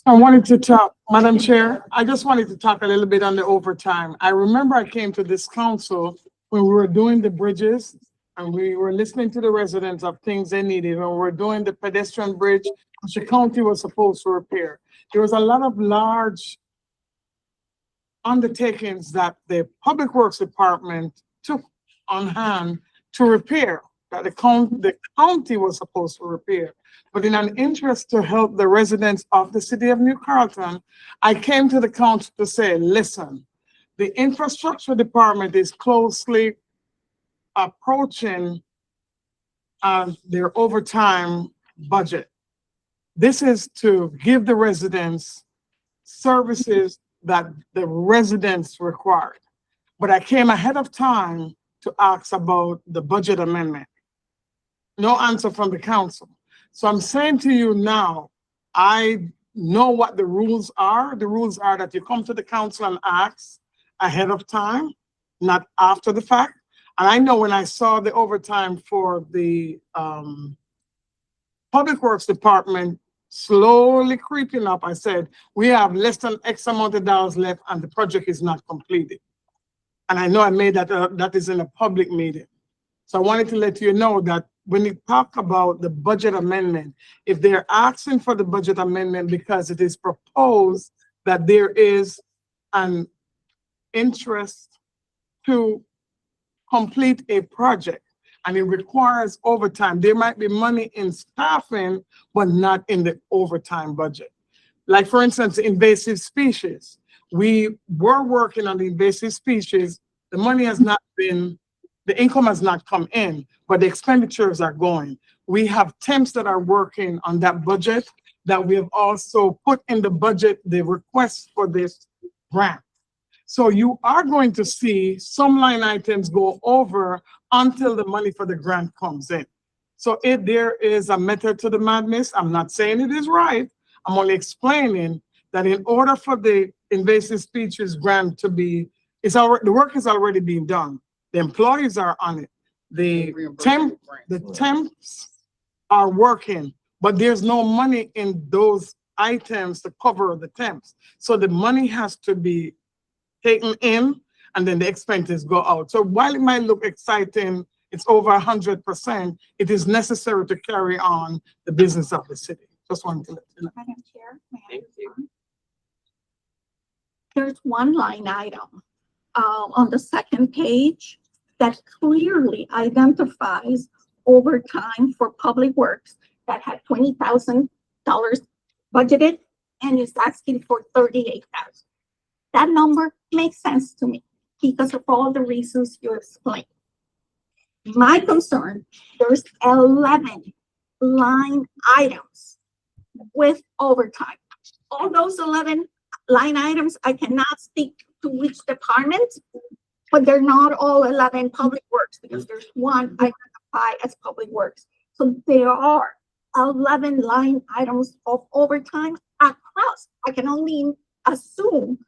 I wanted to talk, Madam Chair, I just wanted to talk a little bit on the overtime. I remember I came to this council when we were doing the bridges and we were listening to the residents of things they needed. When we were doing the pedestrian bridge, which the county was supposed to repair. There was a lot of large undertakings that the Public Works Department took on hand to repair, that the county was supposed to repair. But in an interest to help the residents of the city of New Carrollton, I came to the council to say, listen, the infrastructure department is closely approaching their overtime budget. This is to give the residents services that the residents required. But I came ahead of time to ask about the budget amendment. No answer from the council. So I'm saying to you now, I know what the rules are. The rules are that you come to the council and ask ahead of time, not after the fact. And I know when I saw the overtime for the Public Works Department slowly creeping up, I said, we have less than X amount of dollars left and the project is not completed. And I know I made that, that is in a public meeting. So I wanted to let you know that when you talk about the budget amendment, if they're asking for the budget amendment because it is proposed that there is an interest to complete a project and it requires overtime, there might be money in staffing, but not in the overtime budget. Like for instance, invasive species. We were working on the invasive species. The money has not been, the income has not come in, but the expenditures are going. We have temps that are working on that budget that we have also put in the budget, the request for this grant. So you are going to see some line items go over until the money for the grant comes in. So if there is a method to the madness, I'm not saying it is right. I'm only explaining that in order for the invasive species grant to be, the work is already being done. The employees are on it. The temps are working, but there's no money in those items to cover the temps. So the money has to be taken in and then the expenses go out. So while it might look exciting, it's over 100%, it is necessary to carry on the business of the city. Just wanted to let you know. Madam Chair, may I Thank you. respond? There's one line item on the second page that clearly identifies overtime for Public Works that had $20,000 budgeted and is asking for $38,000. That number makes sense to me because of all the reasons you explained. My concern, there's 11 line items with overtime. All those 11 line items, I cannot speak to which department, but they're not all 11 Public Works because there's one identified as Public Works. So there are 11 line items of overtime across. I can only assume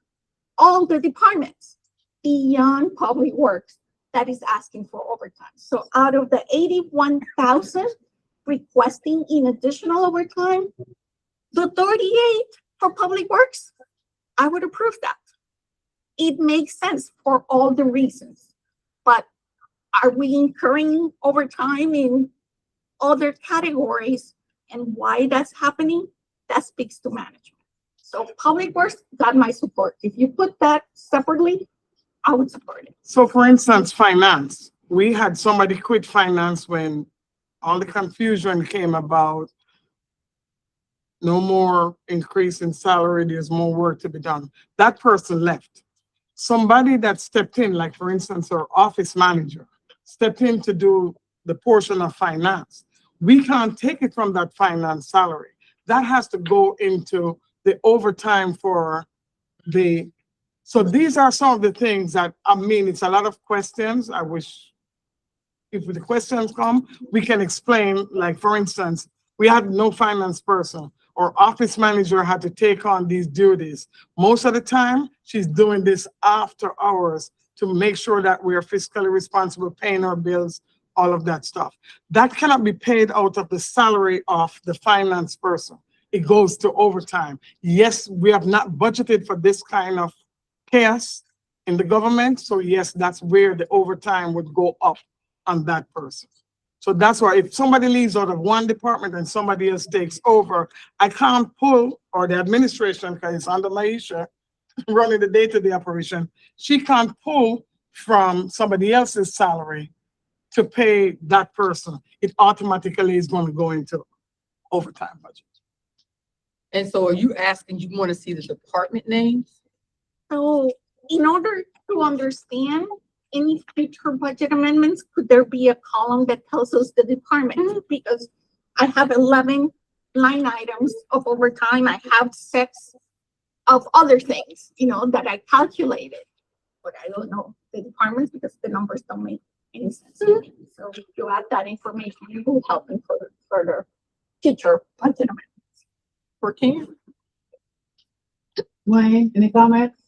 all the departments beyond Public Works that is asking for overtime. So out of the 81,000 requesting in additional overtime, the 38 for Public Works, I would approve that. It makes sense for all the reasons, but are we incurring overtime in other categories and why that's happening? That speaks to management. So Public Works got my support. If you put that separately, I would support it. So for instance, finance, we had somebody quit finance when all the confusion came about no more increase in salary, there's more work to be done. That person left. Somebody that stepped in, like for instance, our office manager, stepped in to do the portion of finance. We can't take it from that finance salary. That has to go into the overtime for the, so these are some of the things that, I mean, it's a lot of questions. I wish if the questions come, we can explain, like, for instance, we had no finance person or office manager had to take on these duties. Most of the time, she's doing this after hours to make sure that we are fiscally responsible, paying our bills, all of that stuff. That cannot be paid out of the salary of the finance person. It goes to overtime. Yes, we have not budgeted for this kind of chaos in the government. So yes, that's where the overtime would go up on that person. So that's why if somebody leaves out of one department and somebody else takes over, I can't pull, or the administration, because it's under Maisha, running the day-to-day operation, she can't pull from somebody else's salary to pay that person. It automatically is going to go into overtime budget. And so are you asking, you want to see the department names? So in order to understand any future budget amendments, could there be a column that tells us the department? Because I have 11 line items of overtime. I have 6 of other things, that I calculated. But I don't know the departments because the numbers don't make any sense to me. So if you add that information, it will help in further future budget amendments. For Ken? Wayne, any comments?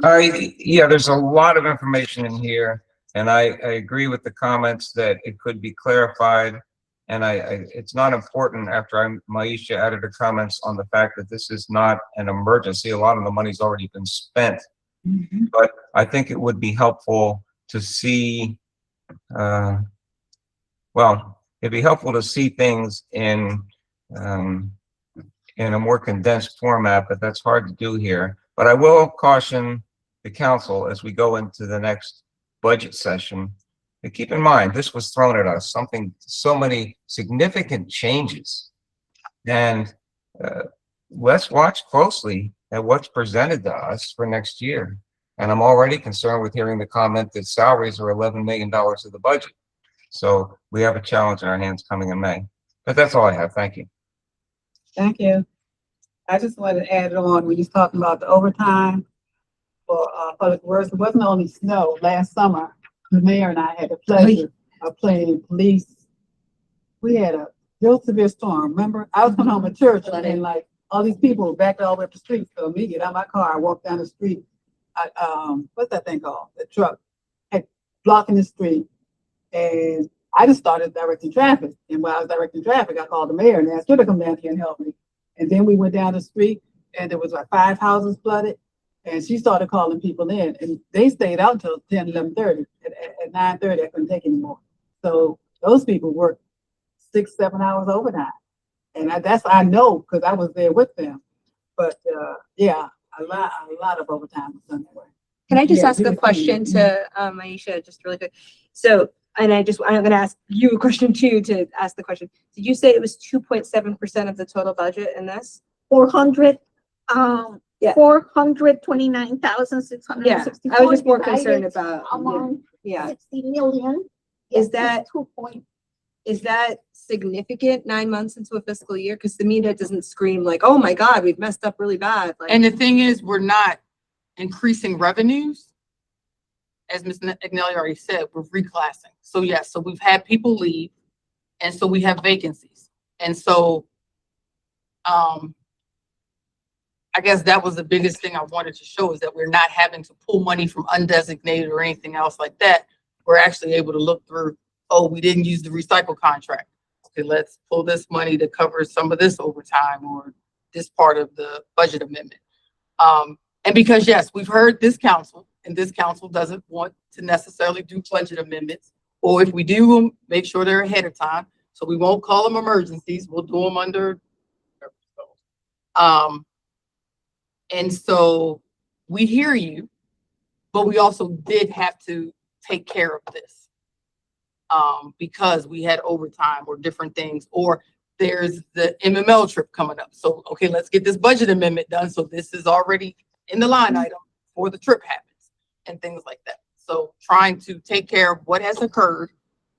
Yeah, there's a lot of information in here, and I agree with the comments that it could be clarified. And it's not important after Maisha added her comments on the fact that this is not an emergency. A lot of the money's already been spent. But I think it would be helpful to see, it'd be helpful to see things in a more condensed format, but that's hard to do here. But I will caution the council as we go into the next budget session, to keep in mind, this was thrown at us, so many significant changes. And let's watch closely at what's presented to us for next year. And I'm already concerned with hearing the comment that salaries are $11 million of the budget. So we have a challenge in our hands coming in May. But that's all I have. Thank you. Thank you. I just wanted to add on, we was talking about the overtime for public works. It wasn't only snow. Last summer, the mayor and I had the pleasure of playing police. We had a real severe storm, remember? I was coming home from church and like all these people were backed all the way up the street. So me, get out of my car, I walked down the street. What's that thing called? The truck had blocking the street. And I just started directing traffic. And while I was directing traffic, I called the mayor and asked her to come down here and help me. And then we went down the street and there was like 5 houses flooded. And she started calling people in and they stayed out until 10, 11:30. At 9:30, I couldn't take anymore. So those people worked 6, 7 hours overtime. And I know because I was there with them. But yeah, a lot of overtime was done that way. Can I just Yeah, ask do a the question thing. to Maisha, just really quick? So, and I'm gonna ask you a question too, to ask the question. Did you say it was 2.7% of the total budget in this? 400, Yeah. 429,664. Yeah, I was just more concerned divided about, among yeah. 60 million. Is Yes, that- it's 2 point. Is that significant 9 months into a fiscal year? Because to me, that doesn't scream like, oh my God, we've messed up really bad. Like, And the thing is, we're not increasing revenues. As Ms. Agnelli already said, we're reclassing. So yes, so we've had people leave and so we have vacancies. And so, I guess that was the biggest thing I wanted to show is that we're not having to pull money from undesignated or anything else like that. We're actually able to look through, oh, we didn't use the recycle contract. Okay, let's pull this money to cover some of this overtime or this part of the budget amendment. And because yes, we've heard this council and this council doesn't want to necessarily do budget amendments. Or if we do them, make sure they're ahead of time. So we won't call them emergencies. We'll do them under. And so we hear you, but we also did have to take care of this. Because we had overtime or different things, or there's the MML trip coming up. So, okay, let's get this budget amendment done. So this is already in the line item before the trip happens and things like that. So trying to take care of what has occurred,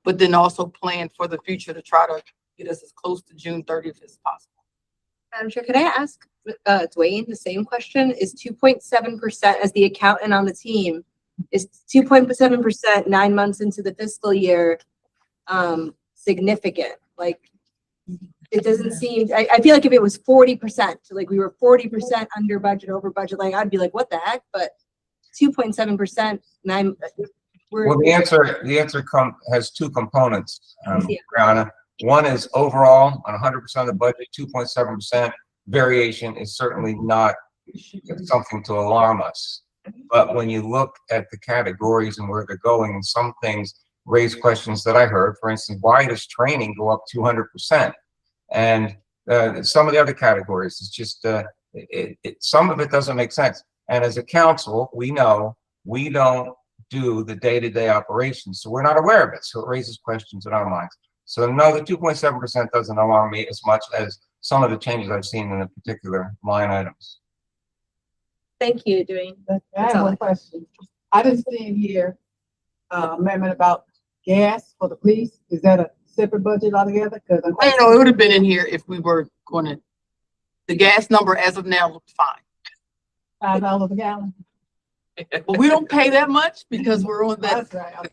but then also plan for the future to try to get us as close to June 30th as possible. Madam Chair, could I ask Dwayne the same question? Is 2.7% as the accountant on the team, is 2.7% 9 months into the fiscal year significant. Like, it doesn't seem, I feel like if it was 40%, like we were 40% under budget, over budget, like I'd be like, what the heck? But 2.7%, and Well, the answer has two components, Yeah. Brianna. One is overall on 100% of the budget, 2.7% variation is certainly not something to alarm us. But when you look at the categories and where they're going, and some things raise questions that I heard. For instance, why does training go up 200%? And some of the other categories, it's just some of it doesn't make sense. And as a council, we know we don't do the day-to-day operations, so we're not aware of it. So it raises questions in our minds. So no, the 2.7% doesn't alarm me as much as some of the changes I've seen in the particular line items. thank you, Dwayne. I have one question. I didn't see in here, amendment about gas for the police. Is that a separate budget altogether? Cause I don't know, it would have been in here if we were gonna, the gas number as of now looked fine. $5 a gallon. But we don't pay that much because we're on that, That's right.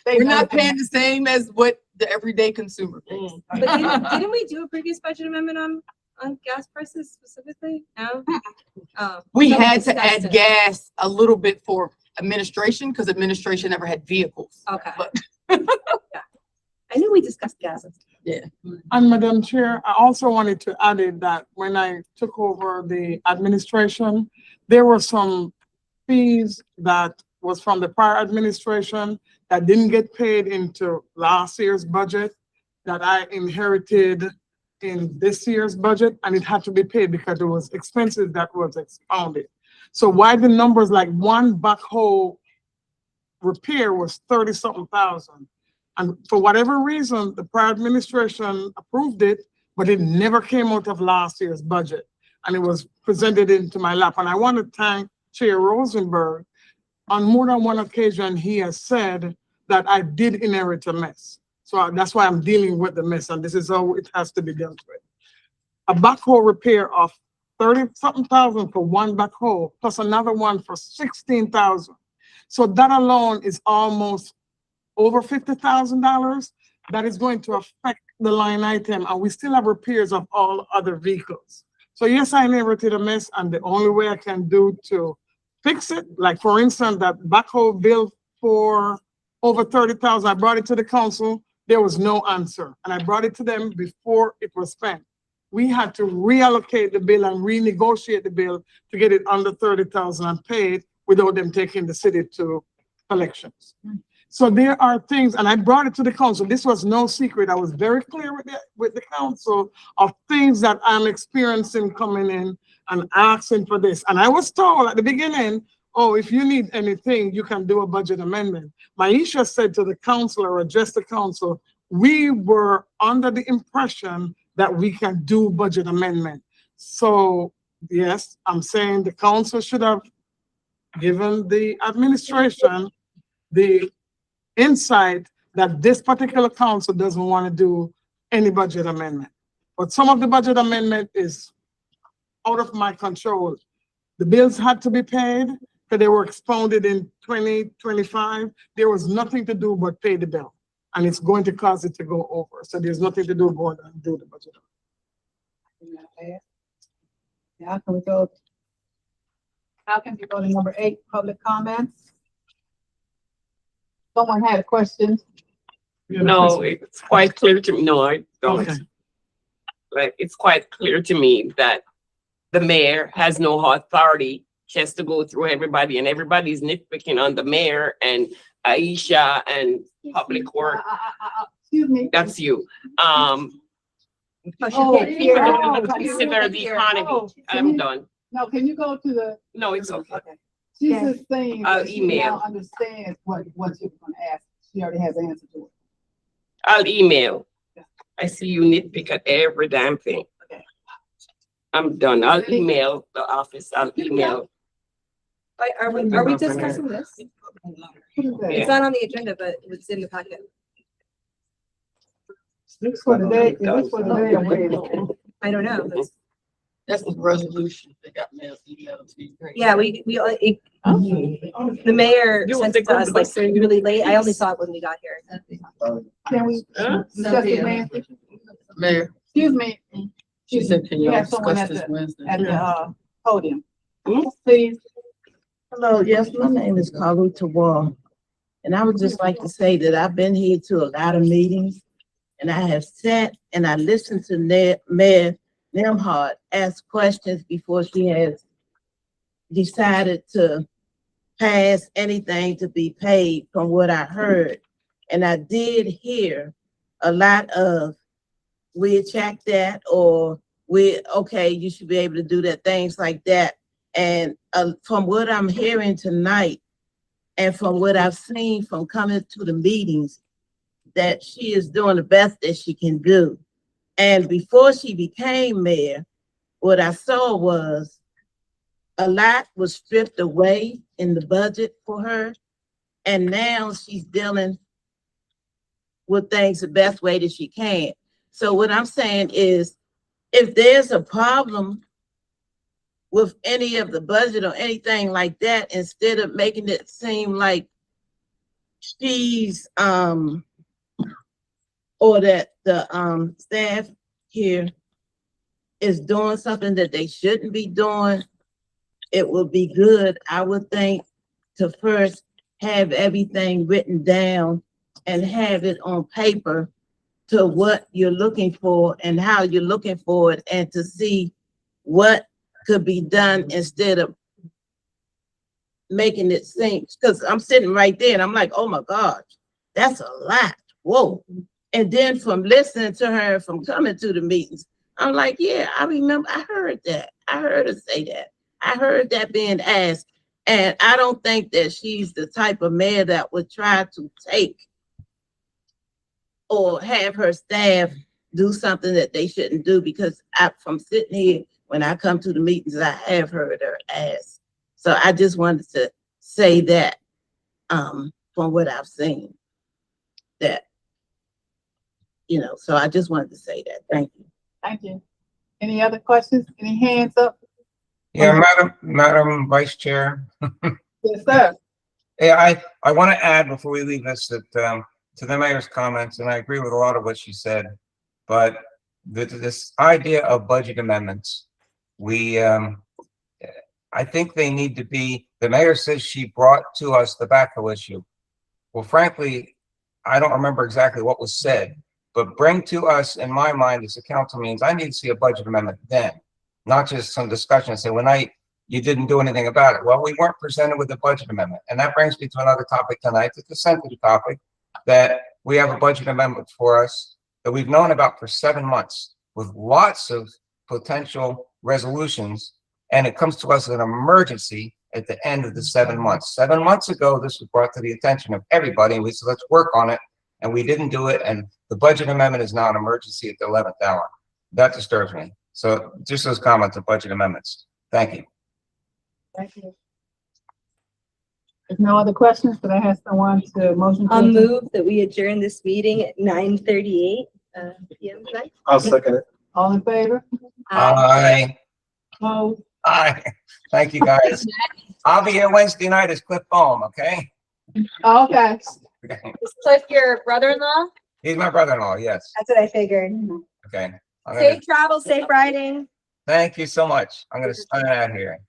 we're not paying the same as what the everyday consumer pays. But didn't we do a previous budget amendment on gas prices specifically? No? We So had to discussed add it. gas a little bit for administration because administration never had vehicles. Okay. But I knew we discussed gas. And Madam Chair, I also wanted to add it that when I took over the administration, there were some fees that was from the prior administration that didn't get paid into last year's budget that I inherited in this year's budget, and it had to be paid because there was expenses that was expounded. So why the numbers, like one backhoe repair was 30-something thousand. And for whatever reason, the prior administration approved it, but it never came out of last year's budget. And it was presented into my lap. And I want to thank Chair Rosenberg. On more than one occasion, he has said that I did inherit a mess. So that's why I'm dealing with the mess, and this is how it has to be dealt with. A backhoe repair of 30-something thousand for one backhoe, plus another one for 16,000. So that alone is almost over $50,000. That is going to affect the line item, and we still have repairs of all other vehicles. So yes, I inherited a mess, and the only way I can do to fix it, like for instance, that backhoe bill for over 30,000, I brought it to the council, there was no answer, and I brought it to them before it was spent. We had to reallocate the bill and renegotiate the bill to get it under 30,000 and pay it without them taking the city to collections. So there are things, and I brought it to the council. This was no secret. I was very clear with the council of things that I'm experiencing coming in and asking for this. And I was told at the beginning, oh, if you need anything, you can do a budget amendment. Maisha said to the council or addressed the council, we were under the impression that we can do budget amendment. So yes, I'm saying the council should have given the administration the insight that this particular council doesn't want to do any budget amendment. But some of the budget amendment is out of my control. The bills had to be paid because they were expounded in 2025. There was nothing to do but pay the bill, and it's going to cause it to go over. So there's nothing to do but do the budget. Now can we go? How can we go to number 8, public comments? Someone had a question. No, it's quite clear to me. No, I don't. Okay. Like, it's quite clear to me that the mayor has no authority just to go through everybody, and everybody's nitpicking on the mayor and Aisha and Public Works. Excuse me. That's you. Oh, Consider the economy. I'm done. No, can you go to the? No, it's okay. Okay. She's just saying I'll that she email. now understands what you were gonna ask. She already has the answer to it. I'll email. I see you nitpick at every damn thing. Okay. I'm done. I'll email the office. I'll email. Are we discussing this? What is that? It's not on the agenda, but it's in the packet. Looks for today, looks for today. I don't know. that's the resolution that got mailed to you. Yeah, the mayor sent it to us like really late. I only saw it when we got here. Can we discuss it, Nancy? Mayor, Excuse me, she said, can We y'all have someone discuss at this Wednesday? at the, podium. Please. Hello, yes, my name is Carluta Wall. And I would just like to say that I've been here to a lot of meetings. And I have sat and I listened to Mayor Nemhart ask questions before she has decided to pass anything to be paid from what I heard. And I did hear a lot of, we check that, or okay, you should be able to do that, things like that. And from what I'm hearing tonight, and from what I've seen from coming to the meetings, that she is doing the best that she can do. And before she became mayor, what I saw was a lot was stripped away in the budget for her. And now she's dealing with things the best way that she can. So what I'm saying is, if there's a problem with any of the budget or anything like that, instead of making it seem like she's, or that the staff here is doing something that they shouldn't be doing, it would be good, I would think, to first have everything written down and have it on paper to what you're looking for and how you're looking for it, and to see what could be done instead of making it seem, because I'm sitting right there and I'm like, oh my gosh, that's a lot. Whoa. And then from listening to her, from coming to the meetings, I'm like, yeah, I remember, I heard that. I heard her say that. I heard that being asked. And I don't think that she's the type of mayor that would try to take or have her staff do something that they shouldn't do, because from sitting here, when I come to the meetings, I have heard her ask. So I just wanted to say that, from what I've seen, that, so I just wanted to say that. Thank you. Thank you. Any other questions? Any hands up? Yeah, Madam Vice Chair. Yes, sir. Yeah, I want to add before we leave this that to the mayor's comments, and I agree with a lot of what she said, but this idea of budget amendments, I think they need to be, the mayor says she brought to us the backhoe issue. Well, frankly, I don't remember exactly what was said, but bring to us, in my mind, as a council means I need to see a budget amendment then, not just some discussion and say, well, you didn't do anything about it. Well, we weren't presented with a budget amendment. And that brings me to another topic tonight, it's a sensitive topic, that we have a budget amendment for us that we've known about for 7 months with lots of potential resolutions. And it comes to us as an emergency at the end of the 7 months. 7 months ago, this was brought to the attention of everybody, and we said, let's work on it. And we didn't do it. And the budget amendment is now an emergency at the 11th hour. That disturbs me. So just those comments of budget amendments. Thank you. Thank you. If no other questions, could I have someone to motion? to I'll adjourn? move that we adjourn this meeting at 9:38 PM tonight. I'll second it. All in favor? Aye. Opposed? Aye. Thank you, guys. I'll be here Wednesday night as Cliff Bohm, okay? Oh, okay. Is Cliff your brother-in-law? He's my brother-in-law, yes. That's what I figured. Okay. Safe travel, safe riding. Thank you so much. I'm gonna sign out here.